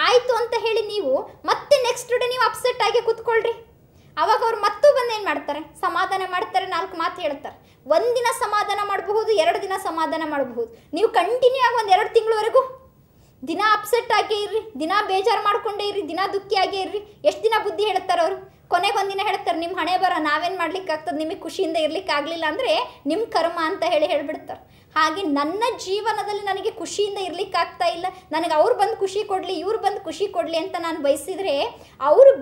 ಆಯಿತು ಅಂತ ಹೇಳಿ ನೀವು ಮತ್ತೆ ನೆಕ್ಸ್ಟ್ ಡೇ ನೀವು ಅಪ್ಸೆಟ್ ಆಗಿ ಕೂತ್ಕೊಳ್ರಿ. ಅವಾಗ ಅವ್ರು ಮತ್ತೂ ಬಂದು ಏನು ಮಾಡ್ತಾರೆ? ಸಮಾಧಾನ ಮಾಡ್ತಾರೆ, 4 ಮಾತು ಹೇಳ್ತಾರೆ. ಒಂದಿನ ಸಮಾಧಾನ ಮಾಡಬಹುದು, 2 ದಿನ ಸಮಾಧಾನ ಮಾಡಬಹುದು. ನೀವು ಕಂಟಿನ್ಯೂ ಆಗಿ 1-2 ತಿಂಗಳವರೆಗೂ ದಿನ ಅಪ್ಸೆಟ್ ಆಗೇ ಇರ್ರಿ, ದಿನ ಬೇಜಾರು ಮಾಡ್ಕೊಂಡೇ ಇರ್ರಿ, ದಿನ ದುಃಖಿಯಾಗೇ ಇರ್ರಿ. ಎಷ್ಟು ದಿನ ಬುದ್ಧಿ ಹೇಳ್ತಾರೆ ಅವರು? ಕೊನೆಗೊಂದಿನ ಹೇಳ್ತಾರೆ, ನಿಮ್ಮ ಹಣೆ ಬರ, ನಾವೇನು ಮಾಡ್ಲಿಕ್ಕೆ ಆಗ್ತದೆ, ನಿಮಗೆ ಖುಷಿಯಿಂದ ಇರ್ಲಿಕ್ಕೆ ಆಗಲಿಲ್ಲ ಅಂದರೆ ನಿಮ್ಮ ಕರ್ಮ ಅಂತ ಹೇಳ್ಬಿಡ್ತಾರೆ. ಹಾಗೆ ನನ್ನ ಜೀವನದಲ್ಲಿ ನನಗೆ ಖುಷಿಯಿಂದ ಇರ್ಲಿಕ್ಕೆ ಆಗ್ತಾ ಇಲ್ಲ, ನನಗೆ ಅವ್ರು ಬಂದು ಖುಷಿ ಕೊಡಲಿ, ಇವ್ರು ಬಂದು ಖುಷಿ ಕೊಡಲಿ ಅಂತ ನಾನು ಬಯಸಿದರೆ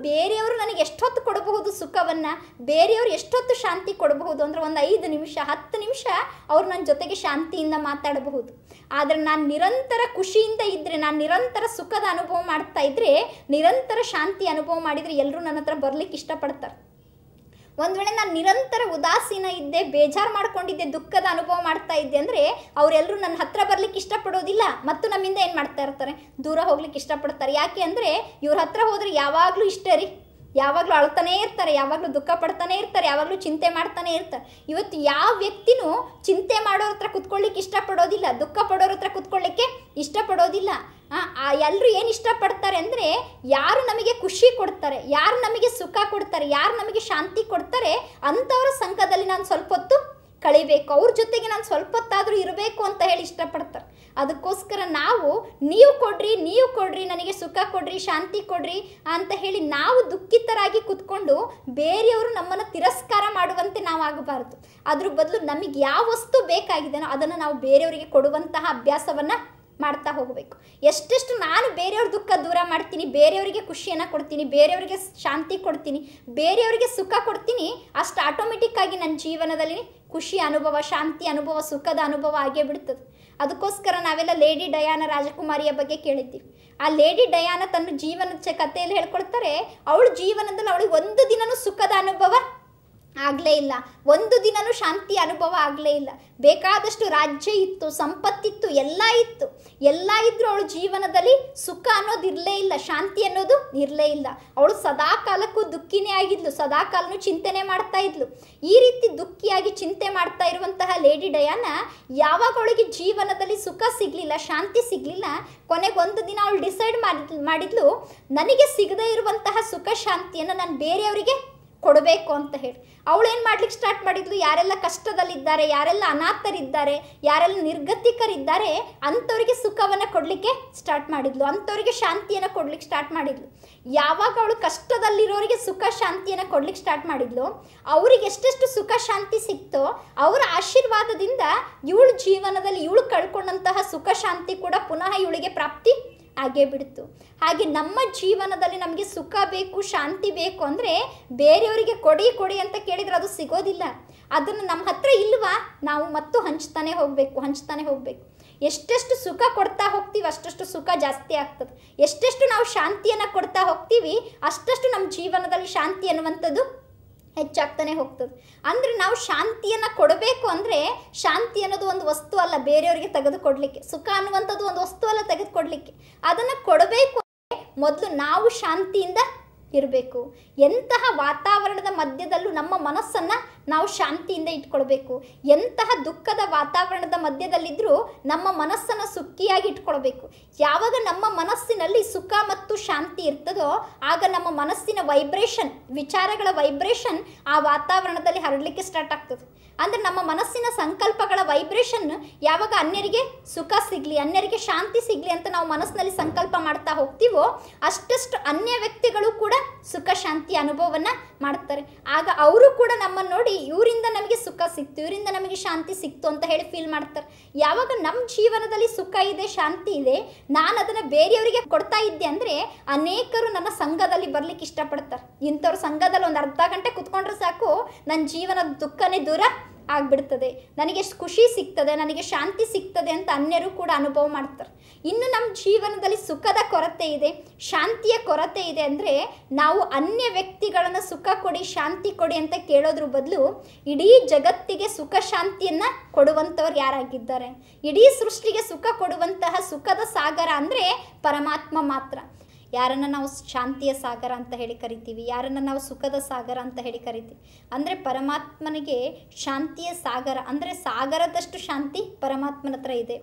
ಬೇರೆಯವರು ನನಗೆ ಎಷ್ಟೊತ್ತು ಕೊಡಬಹುದು ಸುಖವನ್ನು, ಬೇರೆಯವರು ಎಷ್ಟೊತ್ತು ಶಾಂತಿ ಕೊಡಬಹುದು ಅಂದರೆ ಒಂದು 5 ನಿಮಿಷ 10 ನಿಮಿಷ ಅವ್ರು ನನ್ನ ಜೊತೆಗೆ ಶಾಂತಿಯಿಂದ ಮಾತಾಡಬಹುದು. ಆದರೆ ನಾನು ನಿರಂತರ ಖುಷಿಯಿಂದ ಇದ್ದರೆ, ನಾನು ನಿರಂತರ ಸುಖದ ಅನುಭವ ಮಾಡ್ತಾ ಇದ್ದರೆ, ನಿರಂತರ ಶಾಂತಿ ಅನುಭವ ಮಾಡಿದರೆ ಎಲ್ಲರೂ ನನ್ನ ಹತ್ರ ಬರಲಿಕ್ಕೆ ಇಷ್ಟಪಡ್ತಾರೆ. ಒಂದು ವೇಳೆ ನಾನು ನಿರಂತರ ಉದಾಸೀನ ಇದ್ದೆ, ಬೇಜಾರು ಮಾಡ್ಕೊಂಡಿದ್ದೆ, ದುಃಖದ ಅನುಭವ ಮಾಡ್ತಾ ಇದ್ದೆ ಅಂದರೆ ಅವರೆಲ್ಲರೂ ನನ್ನ ಹತ್ರ ಬರ್ಲಿಕ್ಕೆ ಇಷ್ಟಪಡೋದಿಲ್ಲ, ಮತ್ತು ನಮ್ಮಿಂದ ಏನು ಮಾಡ್ತಾ ಇರ್ತಾರೆ? ದೂರ ಹೋಗ್ಲಿಕ್ಕೆ ಇಷ್ಟಪಡ್ತಾರೆ. ಯಾಕೆ ಅಂದರೆ ಇವ್ರ ಹತ್ರ ಹೋದರೆ ಯಾವಾಗಲೂ ಇಷ್ಟೇ ರೀ, ಯಾವಾಗಲೂ ಅಳ್ತಾನೇ ಇರ್ತಾರೆ, ಯಾವಾಗಲೂ ದುಃಖ ಪಡ್ತಾನೆ ಇರ್ತಾರೆ, ಯಾವಾಗಲೂ ಚಿಂತೆ ಮಾಡ್ತಾನೆ ಇರ್ತಾರೆ. ಇವತ್ತು ಯಾವ ವ್ಯಕ್ತಿನೂ ಚಿಂತೆ ಮಾಡೋರ ಹತ್ರ ಕುತ್ಕೊಳ್ಳಿಕ್ಕೆ ಇಷ್ಟಪಡೋದಿಲ್ಲ, ದುಃಖ ಪಡೋರ ಹತ್ರ ಕುತ್ಕೊಳ್ಳಿಕ್ಕೆ ಇಷ್ಟಪಡೋದಿಲ್ಲ. ಎಲ್ಲರೂ ಏನು ಇಷ್ಟಪಡ್ತಾರೆ ಅಂದರೆ ಯಾರು ನಮಗೆ ಖುಷಿ ಕೊಡ್ತಾರೆ, ಯಾರು ನಮಗೆ ಸುಖ ಕೊಡ್ತಾರೆ, ಯಾರು ನಮಗೆ ಶಾಂತಿ ಕೊಡ್ತಾರೆ ಅಂಥವ್ರ ಸಂಘದಲ್ಲಿ ನಾನು ಸ್ವಲ್ಪ ಹೊತ್ತು ಕಳಿಬೇಕು, ಅವ್ರ ಜೊತೆಗೆ ನಾನು ಸ್ವಲ್ಪ ಹೊತ್ತಾದರೂ ಇರಬೇಕು ಅಂತ ಹೇಳಿ ಇಷ್ಟಪಡ್ತಾರೆ. ಅದಕ್ಕೋಸ್ಕರ ನೀವು ಕೊಡ್ರಿ, ನನಗೆ ಸುಖ ಕೊಡ್ರಿ, ಶಾಂತಿ ಕೊಡ್ರಿ ಅಂತ ಹೇಳಿ ನಾವು ದುಃಖಿತರಾಗಿ ಕೂತ್ಕೊಂಡು ಬೇರೆಯವರು ನಮ್ಮನ್ನು ತಿರಸ್ಕಾರ ಮಾಡುವಂತೆ ನಾವು ಆಗಬಾರ್ದು. ಅದ್ರ ಬದಲು ನಮಗೆ ಯಾವ ವಸ್ತು ಬೇಕಾಗಿದೆನೋ ಅದನ್ನು ನಾವು ಬೇರೆಯವರಿಗೆ ಕೊಡುವಂತಹ ಅಭ್ಯಾಸವನ್ನು ಮಾಡ್ತಾ ಹೋಗಬೇಕು. ಎಷ್ಟೆಷ್ಟು ನಾನು ಬೇರೆಯವ್ರ ದುಃಖ ದೂರ ಮಾಡ್ತೀನಿ, ಬೇರೆಯವರಿಗೆ ಖುಷಿಯನ್ನು ಕೊಡ್ತೀನಿ, ಬೇರೆಯವರಿಗೆ ಶಾಂತಿ ಕೊಡ್ತೀನಿ, ಬೇರೆಯವರಿಗೆ ಸುಖ ಕೊಡ್ತೀನಿ, ಅಷ್ಟು ಆಟೋಮೆಟಿಕ್ಕಾಗಿ ನನ್ನ ಜೀವನದಲ್ಲಿ ಖುಷಿ ಅನುಭವ, ಶಾಂತಿ ಅನುಭವ, ಸುಖದ ಅನುಭವ ಆಗೇ ಬಿಡ್ತದೆ. ಅದಕ್ಕೋಸ್ಕರ ನಾವೆಲ್ಲ ಲೇಡಿ ಡಯಾನ ರಾಜಕುಮಾರಿಯ ಬಗ್ಗೆ ಕೇಳಿದ್ದೀವಿ. ಆ ಲೇಡಿ ಡಯಾನ ತನ್ನ ಜೀವನದ ಕಥೆಯಲ್ಲಿ ಹೇಳ್ಕೊಳ್ತಾರೆ, ಅವಳ ಜೀವನದಲ್ಲಿ ಅವಳಿಗೆ ಒಂದು ದಿನನೂ ಸುಖದ ಅನುಭವ ಆಗಲೇ ಇಲ್ಲ, ಒಂದು ದಿನನೂ ಶಾಂತಿ ಅನುಭವ ಆಗಲೇ ಇಲ್ಲ. ಬೇಕಾದಷ್ಟು ರಾಜ್ಯ ಇತ್ತು, ಸಂಪತ್ತಿತ್ತು, ಎಲ್ಲ ಇತ್ತು, ಎಲ್ಲ ಇದ್ದರೂ ಅವಳ ಜೀವನದಲ್ಲಿ ಸುಖ ಅನ್ನೋದು ಇರಲೇ ಇಲ್ಲ, ಶಾಂತಿ ಅನ್ನೋದು ಇರಲೇ ಇಲ್ಲ. ಅವಳು ಸದಾ ಕಾಲಕ್ಕೂ ದುಃಖಿನೇ ಆಗಿದ್ಲು, ಸದಾ ಕಾಲನೂ ಚಿಂತನೆ ಮಾಡ್ತಾ ಇದ್ಲು. ಈ ರೀತಿ ದುಃಖಿಯಾಗಿ ಚಿಂತೆ ಮಾಡ್ತಾ ಇರುವಂತಹ ಲೇಡಿ ಡಯಾನ ಯಾವಾಗ ಅವಳಿಗೆ ಜೀವನದಲ್ಲಿ ಸುಖ ಸಿಗಲಿಲ್ಲ, ಶಾಂತಿ ಸಿಗಲಿಲ್ಲ, ಕೊನೆಗೊಂದು ದಿನ ಅವಳು ಡಿಸೈಡ್ ಮಾಡಿದ್ಲು, ನನಗೆ ಸಿಗದೇ ಇರುವಂತಹ ಸುಖ ಶಾಂತಿಯನ್ನು ನಾನು ಬೇರೆಯವರಿಗೆ ಕೊಡಬೇಕು ಅಂತ ಹೇಳಿ. ಅವಳೇನು ಮಾಡ್ಲಿಕ್ಕೆ ಸ್ಟಾರ್ಟ್ ಮಾಡಿದ್ಲು, ಯಾರೆಲ್ಲ ಕಷ್ಟದಲ್ಲಿದ್ದಾರೆ, ಯಾರೆಲ್ಲ ಅನಾಥರಿದ್ದಾರೆ, ಯಾರೆಲ್ಲ ನಿರ್ಗತಿಕರಿದ್ದಾರೆ ಅಂಥವ್ರಿಗೆ ಸುಖವನ್ನು ಕೊಡಲಿಕ್ಕೆ ಸ್ಟಾರ್ಟ್ ಮಾಡಿದ್ಲು, ಅಂಥವ್ರಿಗೆ ಶಾಂತಿಯನ್ನು ಕೊಡ್ಲಿಕ್ಕೆ ಸ್ಟಾರ್ಟ್ ಮಾಡಿದ್ಲು. ಯಾವಾಗ ಅವಳು ಕಷ್ಟದಲ್ಲಿರೋರಿಗೆ ಸುಖ ಶಾಂತಿಯನ್ನು ಕೊಡ್ಲಿಕ್ಕೆ ಸ್ಟಾರ್ಟ್ ಮಾಡಿದ್ಲು, ಅವರಿಗೆ ಎಷ್ಟೆಷ್ಟು ಸುಖ ಶಾಂತಿ ಸಿಕ್ತೋ ಅವರ ಆಶೀರ್ವಾದದಿಂದ ಇವಳ ಜೀವನದಲ್ಲಿ ಇವಳು ಕಳ್ಕೊಂಡಂತಹ ಸುಖ ಶಾಂತಿ ಕೂಡ ಪುನಃ ಇವಳಿಗೆ ಪ್ರಾಪ್ತಿ ಆಗೇ ಬಿಡ್ತು. ಹಾಗೆ ನಮ್ಮ ಜೀವನದಲ್ಲಿ ನಮಗೆ ಸುಖ ಬೇಕು, ಶಾಂತಿ ಬೇಕು ಅಂದರೆ ಬೇರೆಯವರಿಗೆ ಕೊಡಿ ಕೊಡಿ ಅಂತ ಕೇಳಿದರೆ ಅದು ಸಿಗೋದಿಲ್ಲ. ಅದನ್ನು ನಮ್ಮ ಹತ್ರ ಇಲ್ವಾ, ನಾವು ಮತ್ತು ಹಂಚ್ತಾನೆ ಹೋಗಬೇಕು. ಎಷ್ಟೆಷ್ಟು ಸುಖ ಕೊಡ್ತಾ ಹೋಗ್ತೀವಿ ಅಷ್ಟಷ್ಟು ಸುಖ ಜಾಸ್ತಿ ಆಗ್ತದೆ. ಎಷ್ಟೆಷ್ಟು ನಾವು ಶಾಂತಿಯನ್ನು ಕೊಡ್ತಾ ಹೋಗ್ತೀವಿ ಅಷ್ಟಷ್ಟು ನಮ್ಮ ಜೀವನದಲ್ಲಿ ಶಾಂತಿ ಅನ್ನುವಂಥದ್ದು ಹೆಚ್ಚಾಗ್ತಾನೆ ಹೋಗ್ತದೆ. ಅಂದರೆ ನಾವು ಶಾಂತಿಯನ್ನು ಕೊಡಬೇಕು ಅಂದರೆ ಶಾಂತಿ ಅನ್ನೋದು ಒಂದು ವಸ್ತು ಅಲ್ಲ ಬೇರೆಯವರಿಗೆ ತೆಗೆದುಕೊಡ್ಲಿಕ್ಕೆ, ಸುಖ ಅನ್ನುವಂಥದ್ದು ಒಂದು ವಸ್ತು ಅಲ್ಲ ತೆಗೆದುಕೊಡ್ಲಿಕ್ಕೆ. ಅದನ್ನು ಕೊಡಬೇಕು ಅಂದರೆ ಮೊದಲು ನಾವು ಶಾಂತಿಯಿಂದ ಇರಬೇಕು. ಎಂತಹ ವಾತಾವರಣದ ಮಧ್ಯದಲ್ಲೂ ನಮ್ಮ ಮನಸ್ಸನ್ನು ನಾವು ಶಾಂತಿಯಿಂದ ಇಟ್ಕೊಳ್ಬೇಕು. ಎಂತಹ ದುಃಖದ ವಾತಾವರಣದ ಮಧ್ಯದಲ್ಲಿದ್ದರೂ ನಮ್ಮ ಮನಸ್ಸನ್ನು ಸುಖಿಯಾಗಿ ಇಟ್ಕೊಳ್ಬೇಕು. ಯಾವಾಗ ನಮ್ಮ ಮನಸ್ಸಿನಲ್ಲಿ ಸುಖ ಮತ್ತು ಶಾಂತಿ ಇರ್ತದೋ ಆಗ ನಮ್ಮ ಮನಸ್ಸಿನ ವೈಬ್ರೇಷನ್, ವಿಚಾರಗಳ ವೈಬ್ರೇಷನ್ ಆ ವಾತಾವರಣದಲ್ಲಿ ಹರಡಲಿಕ್ಕೆ ಸ್ಟಾರ್ಟ್ ಆಗ್ತದೆ. ಅಂದರೆ ನಮ್ಮ ಮನಸ್ಸಿನ ಸಂಕಲ್ಪಗಳ ವೈಬ್ರೇಷನ್ ಯಾವಾಗ ಅನ್ಯರಿಗೆ ಸುಖ ಸಿಗಲಿ, ಅನ್ಯರಿಗೆ ಶಾಂತಿ ಸಿಗಲಿ ಅಂತ ನಾವು ಮನಸ್ಸಿನಲ್ಲಿ ಸಂಕಲ್ಪ ಮಾಡ್ತಾ ಹೋಗ್ತೀವೋ ಅಷ್ಟಷ್ಟು ಅನ್ಯ ವ್ಯಕ್ತಿಗಳು ಕೂಡ ಸುಖ ಶಾಂತಿ ಅನುಭವವನ್ನು ಮಾಡ್ತಾರೆ. ಆಗ ಅವರು ಕೂಡ ನಮ್ಮನ್ನು ನೋಡಿ ಇವರಿಂದ ನಮಗೆ ಸುಖ ಸಿಕ್ತು, ಇವರಿಂದ ನಮಗೆ ಶಾಂತಿ ಸಿಕ್ತು ಅಂತ ಹೇಳಿ ಫೀಲ್ ಮಾಡ್ತಾರೆ. ಯಾವಾಗ ನಮ್ಮ ಜೀವನದಲ್ಲಿ ಸುಖ ಇದೆ, ಶಾಂತಿ ಇದೆ, ನಾನು ಅದನ್ನು ಬೇರೆಯವರಿಗೆ ಕೊಡ್ತಾ ಇದ್ದೆ ಅಂದರೆ ಅನೇಕರು ನನ್ನ ಸಂಘದಲ್ಲಿ ಬರ್ಲಿಕ್ಕೆ ಇಷ್ಟಪಡ್ತಾರೆ. ಇಂಥವ್ರ ಸಂಘದಲ್ಲಿ ಒಂದು ಅರ್ಧ ಗಂಟೆ ಕುತ್ಕೊಂಡ್ರೆ ಸಾಕು ನನ್ನ ಜೀವನದ ದುಃಖನೇ ದೂರ ಆಗಿಬಿಡ್ತದೆ, ನನಗೆ ಖುಷಿ ಸಿಗ್ತದೆ, ನನಗೆ ಶಾಂತಿ ಸಿಗ್ತದೆ ಅಂತ ಅನ್ಯರು ಕೂಡ ಅನುಭವ ಮಾಡ್ತಾರೆ. ಇನ್ನು ನಮ್ಮ ಜೀವನದಲ್ಲಿ ಸುಖದ ಕೊರತೆ ಇದೆ, ಶಾಂತಿಯ ಕೊರತೆ ಇದೆ ಅಂದರೆ ನಾವು ಅನ್ಯ ವ್ಯಕ್ತಿಗಳನ್ನು ಸುಖ ಕೊಡಿ, ಶಾಂತಿ ಕೊಡಿ ಅಂತ ಕೇಳೋದ್ರ ಬದಲು ಇಡೀ ಜಗತ್ತಿಗೆ ಸುಖ ಶಾಂತಿಯನ್ನು ಕೊಡುವಂಥವ್ರು ಯಾರಾಗಿದ್ದಾರೆ, ಇಡೀ ಸೃಷ್ಟಿಗೆ ಸುಖ ಕೊಡುವಂತಹ ಸುಖದ ಸಾಗರ ಅಂದರೆ ಪರಮಾತ್ಮ ಮಾತ್ರ. ಯಾರನ್ನು ನಾವು ಶಾಂತಿಯ ಸಾಗರ ಅಂತ ಹೇಳಿ ಕರಿತೀವಿ, ಯಾರನ್ನು ನಾವು ಸುಖದ ಸಾಗರ ಅಂತ ಹೇಳಿ ಕರಿತೀವಿ. ಅಂದರೆ ಪರಮಾತ್ಮನಿಗೆ ಶಾಂತಿಯ ಸಾಗರ ಅಂದರೆ ಸಾಗರದಷ್ಟು ಶಾಂತಿ ಪರಮಾತ್ಮನ ಹತ್ರ ಇದೆ.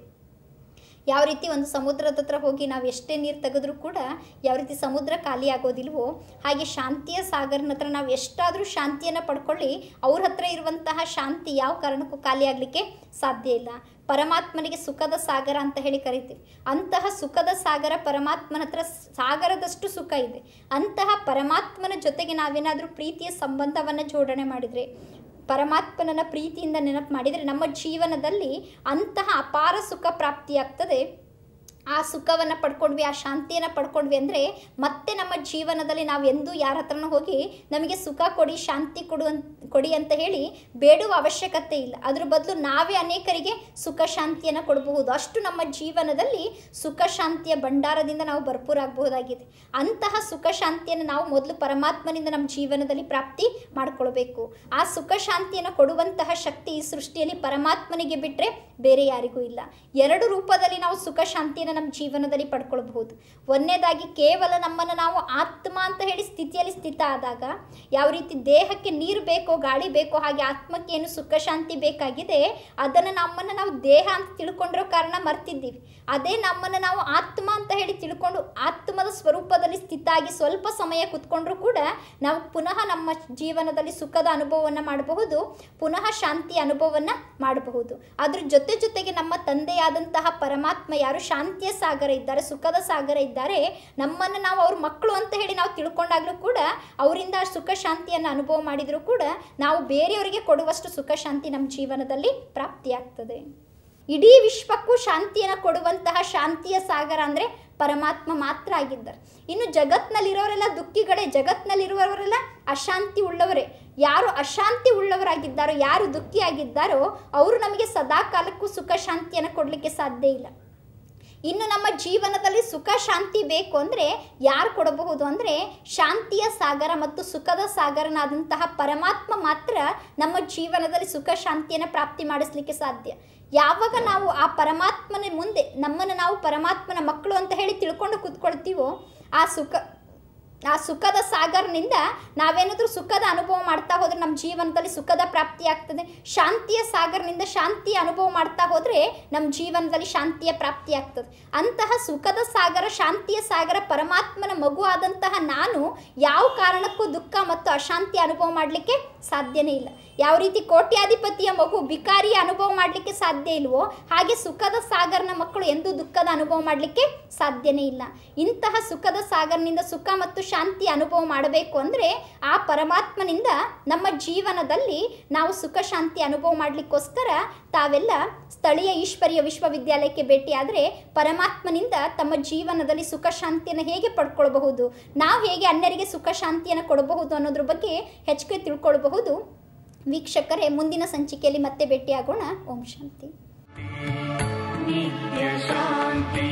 ಯಾವ ರೀತಿ ಒಂದು ಸಮುದ್ರದ ಹತ್ರ ಹೋಗಿ ನಾವು ಎಷ್ಟೇ ನೀರು ತೆಗೆದ್ರೂ ಕೂಡ ಯಾವ ರೀತಿ ಸಮುದ್ರ ಖಾಲಿ ಆಗೋದಿಲ್ವೋ ಹಾಗೆ ಶಾಂತಿಯ ಸಾಗರನ ಹತ್ರ ನಾವು ಎಷ್ಟಾದರೂ ಶಾಂತಿಯನ್ನು ಪಡ್ಕೊಳ್ಳಿ, ಅವ್ರ ಹತ್ರ ಇರುವಂತಹ ಶಾಂತಿ ಯಾವ ಕಾರಣಕ್ಕೂ ಖಾಲಿ ಆಗಲಿಕ್ಕೆ ಸಾಧ್ಯ ಇಲ್ಲ. ಪರಮಾತ್ಮನಿಗೆ ಸುಖದ ಸಾಗರ ಅಂತ ಹೇಳಿ ಕರಿತೀವಿ. ಅಂತಹ ಸುಖದ ಸಾಗರ ಪರಮಾತ್ಮನ ಹತ್ರ ಸಾಗರದಷ್ಟು ಸುಖ ಇದೆ. ಅಂತಹ ಪರಮಾತ್ಮನ ಜೊತೆಗೆ ನಾವೇನಾದರೂ ಪ್ರೀತಿಯ ಸಂಬಂಧವನ್ನು ಜೋಡಣೆ ಮಾಡಿದರೆ, ಪರಮಾತ್ಮನನ್ನ ಪ್ರೀತಿಯಿಂದ ನೆನಪು ಮಾಡಿದರೆ ನಮ್ಮ ಜೀವನದಲ್ಲಿ ಅಂತಹ ಅಪಾರ ಸುಖ ಪ್ರಾಪ್ತಿಯಾಗ್ತದೆ. ಆ ಸುಖವನ್ನು ಪಡ್ಕೊಂಡ್ವಿ, ಆ ಶಾಂತಿಯನ್ನು ಪಡ್ಕೊಂಡ್ವಿ ಅಂದರೆ ಮತ್ತೆ ನಮ್ಮ ಜೀವನದಲ್ಲಿ ನಾವು ಎಂದೂ ಯಾರ ಹತ್ರನೂ ಹೋಗಿ ನಮಗೆ ಸುಖ ಕೊಡಿ, ಶಾಂತಿ ಕೊಡಿ ಅಂತ ಹೇಳಿ ಬೇಡುವ ಅವಶ್ಯಕತೆ ಇಲ್ಲ. ಅದ್ರ ಬದಲು ನಾವೇ ಅನೇಕರಿಗೆ ಸುಖ ಶಾಂತಿಯನ್ನು ಕೊಡಬಹುದು. ಅಷ್ಟು ನಮ್ಮ ಜೀವನದಲ್ಲಿ ಸುಖ ಶಾಂತಿಯ ಭಂಡಾರದಿಂದ ನಾವು ಭರ್ಪೂರಾಗಬಹುದಾಗಿದೆ. ಅಂತಹ ಸುಖ ಶಾಂತಿಯನ್ನು ನಾವು ಮೊದಲು ಪರಮಾತ್ಮನಿಂದ ನಮ್ಮ ಜೀವನದಲ್ಲಿ ಪ್ರಾಪ್ತಿ ಮಾಡಿಕೊಳ್ಬೇಕು. ಆ ಸುಖ ಶಾಂತಿಯನ್ನು ಕೊಡುವಂತಹ ಶಕ್ತಿ ಈ ಸೃಷ್ಟಿಯಲ್ಲಿ ಪರಮಾತ್ಮನಿಗೆ ಬಿಟ್ಟರೆ ಬೇರೆ ಯಾರಿಗೂ ಇಲ್ಲ. ಎರಡು ರೂಪದಲ್ಲಿ ನಾವು ಸುಖ ಶಾಂತಿಯನ್ನು ನಮ್ಮ ಜೀವನದಲ್ಲಿ ಪಡ್ಕೊಳ್ಬಹುದು. ಒಂದನೇದಾಗಿ ಕೇವಲ ನಮ್ಮನ್ನು ನಾವು ಆತ್ಮ ಅಂತ ಹೇಳಿ ಸ್ಥಿತಿಯಲ್ಲಿ ಸ್ಥಿತ ಆದಾಗ, ಯಾವ ರೀತಿ ದೇಹಕ್ಕೆ ನೀರು ಬೇಕೋ, ಗಾಳಿ ಬೇಕೋ, ಹಾಗೆ ಆತ್ಮಕ್ಕೆ ಏನು ಸುಖ ಶಾಂತಿ ಬೇಕಾಗಿದೆ ಅದನ್ನು ನಮ್ಮನ್ನು ನಾವು ದೇಹ ಅಂತ ತಿಳ್ಕೊಂಡಿರೋ ಕಾರಣ ಮರ್ತಿದ್ದೀವಿ. ಅದೇ ನಮ್ಮನ್ನು ನಾವು ಆತ್ಮ ಅಂತ ಹೇಳಿ ತಿಳ್ಕೊಂಡು ಆತ್ಮದ ಸ್ವರೂಪದಲ್ಲಿ ಸ್ಥಿತ ಆಗಿ ಸ್ವಲ್ಪ ಸಮಯ ಕುತ್ಕೊಂಡ್ರೂ ಕೂಡ ನಾವು ಪುನಃ ನಮ್ಮ ಜೀವನದಲ್ಲಿ ಸುಖದ ಅನುಭವವನ್ನು ಮಾಡಬಹುದು, ಪುನಃ ಶಾಂತಿಯ ಅನುಭವವನ್ನು ಮಾಡಬಹುದು. ಅದ್ರ ಜೊತೆಗೆ ನಮ್ಮ ತಂದೆಯಾದಂತಹ ಪರಮಾತ್ಮ ಯಾರು ಶಾಂತಿಯ ಸಾಗರ ಇದ್ದಾರೆ, ಸುಖದ ಸಾಗರ ಇದ್ದಾರೆ, ನಮ್ಮನ್ನು ನಾವು ಅವ್ರ ಮಕ್ಕಳು ಅಂತ ಹೇಳಿ ನಾವು ತಿಳ್ಕೊಂಡಾಗಲೂ ಕೂಡ ಅವರಿಂದ ಸುಖ ಶಾಂತಿಯನ್ನು ಅನುಭವ ಮಾಡಿದರೂ ಕೂಡ ನಾವು ಬೇರೆಯವರಿಗೆ ಕೊಡುವಷ್ಟು ಸುಖ ಶಾಂತಿ ನಮ್ಮ ಜೀವನದಲ್ಲಿ ಪ್ರಾಪ್ತಿಯಾಗ್ತದೆ. ಇಡೀ ವಿಶ್ವಕ್ಕೂ ಶಾಂತಿಯನ್ನು ಕೊಡುವಂತಹ ಶಾಂತಿಯ ಸಾಗರ ಅಂದರೆ ಪರಮಾತ್ಮ ಮಾತ್ರ ಆಗಿದ್ದಾರೆ. ಇನ್ನು ಜಗತ್ನಲ್ಲಿರೋರೆಲ್ಲ ದುಃಖಿಗಳೇ, ಜಗತ್ನಲ್ಲಿರುವವರೆಲ್ಲ ಅಶಾಂತಿ ಉಳ್ಳವರೇ. ಯಾರು ಅಶಾಂತಿ ಉಳ್ಳವರಾಗಿದ್ದಾರೋ, ಯಾರು ದುಃಖಿಯಾಗಿದ್ದಾರೋ ಅವರು ನಮಗೆ ಸದಾ ಕಾಲಕ್ಕೂ ಸುಖ ಶಾಂತಿಯನ್ನು ಕೊಡಲಿಕ್ಕೆ ಸಾಧ್ಯ ಇಲ್ಲ. ಇನ್ನು ನಮ್ಮ ಜೀವನದಲ್ಲಿ ಸುಖ ಶಾಂತಿ ಬೇಕು ಅಂದರೆ ಯಾರು ಕೊಡಬಹುದು ಅಂದರೆ ಶಾಂತಿಯ ಸಾಗರ ಮತ್ತು ಸುಖದ ಸಾಗರನಾದಂತಹ ಪರಮಾತ್ಮ ಮಾತ್ರ ನಮ್ಮ ಜೀವನದಲ್ಲಿ ಸುಖ ಶಾಂತಿಯನ್ನು ಪ್ರಾಪ್ತಿ ಮಾಡಿಸ್ಲಿಕ್ಕೆ ಸಾಧ್ಯ. ಯಾವಾಗ ನಾವು ಆ ಪರಮಾತ್ಮನ ಮುಂದೆ ನಮ್ಮನ್ನು ನಾವು ಪರಮಾತ್ಮನ ಮಕ್ಕಳು ಅಂತ ಹೇಳಿ ತಿಳ್ಕೊಂಡು ಕೂತ್ಕೊಳ್ತೀವೋ ಆ ಸುಖದ ಸಾಗರನಿಂದ ನಾವೇನಾದರೂ ಸುಖದ ಅನುಭವ ಮಾಡ್ತಾ ಹೋದರೆ ನಮ್ಮ ಜೀವನದಲ್ಲಿ ಸುಖದ ಪ್ರಾಪ್ತಿ ಆಗ್ತದೆ. ಶಾಂತಿಯ ಸಾಗರನಿಂದ ಶಾಂತಿಯ ಅನುಭವ ಮಾಡ್ತಾ ಹೋದರೆ ನಮ್ಮ ಜೀವನದಲ್ಲಿ ಶಾಂತಿಯ ಪ್ರಾಪ್ತಿ ಆಗ್ತದೆ. ಅಂತಹ ಸುಖದ ಸಾಗರ, ಶಾಂತಿಯ ಸಾಗರ ಪರಮಾತ್ಮನ ಮಗು ಆದಂತಹ ನಾನು ಯಾವ ಕಾರಣಕ್ಕೂ ದುಃಖ ಮತ್ತು ಅಶಾಂತಿಯ ಅನುಭವ ಮಾಡಲಿಕ್ಕೆ ಸಾಧ್ಯನೇ ಇಲ್ಲ. ಯಾವ ರೀತಿ ಕೋಟ್ಯಾಧಿಪತಿಯ ಮಗು ಬಿಕಾರಿಯ ಅನುಭವ ಮಾಡಲಿಕ್ಕೆ ಸಾಧ್ಯ ಇಲ್ವೋ ಹಾಗೆ ಸುಖದ ಸಾಗರನ ಮಕ್ಕಳು ಎಂದೂ ದುಃಖದ ಅನುಭವ ಮಾಡಲಿಕ್ಕೆ ಸಾಧ್ಯನೇ ಇಲ್ಲ. ಇಂತಹ ಸುಖದ ಸಾಗರನಿಂದ ಸುಖ ಮತ್ತು ಶಾಂತಿ ಅನುಭವ ಮಾಡಬೇಕು ಅಂದರೆ ಆ ಪರಮಾತ್ಮನಿಂದ ನಮ್ಮ ಜೀವನದಲ್ಲಿ ನಾವು ಸುಖ ಶಾಂತಿ ಅನುಭವ ಮಾಡಲಿಕ್ಕೋಸ್ಕರ ತಾವೆಲ್ಲ ಸ್ಥಳೀಯ ಈಶ್ವರೀಯ ವಿಶ್ವವಿದ್ಯಾಲಯಕ್ಕೆ ಭೇಟಿಯಾದರೆ ಪರಮಾತ್ಮನಿಂದ ತಮ್ಮ ಜೀವನದಲ್ಲಿ ಸುಖ ಶಾಂತಿಯನ್ನು ಹೇಗೆ ಪಡ್ಕೊಳ್ಬಹುದು, ನಾವು ಹೇಗೆ ಅನ್ಯರಿಗೆ ಸುಖ ಶಾಂತಿಯನ್ನು ಕೊಡಬಹುದು ಅನ್ನೋದ್ರ ಬಗ್ಗೆ ಹೆಚ್ಚಿಗೆ ತಿಳ್ಕೊಳ್ಬಹುದು. ವೀಕ್ಷಕರೇ, ಮುಂದಿನ ಸಂಚಿಕೆಯಲ್ಲಿ ಮತ್ತೆ ಭೇಟಿಯಾಗೋಣ. ಓಂ ಶಾಂತಿ. ನಿತ್ಯ ಶಾಂತಿ.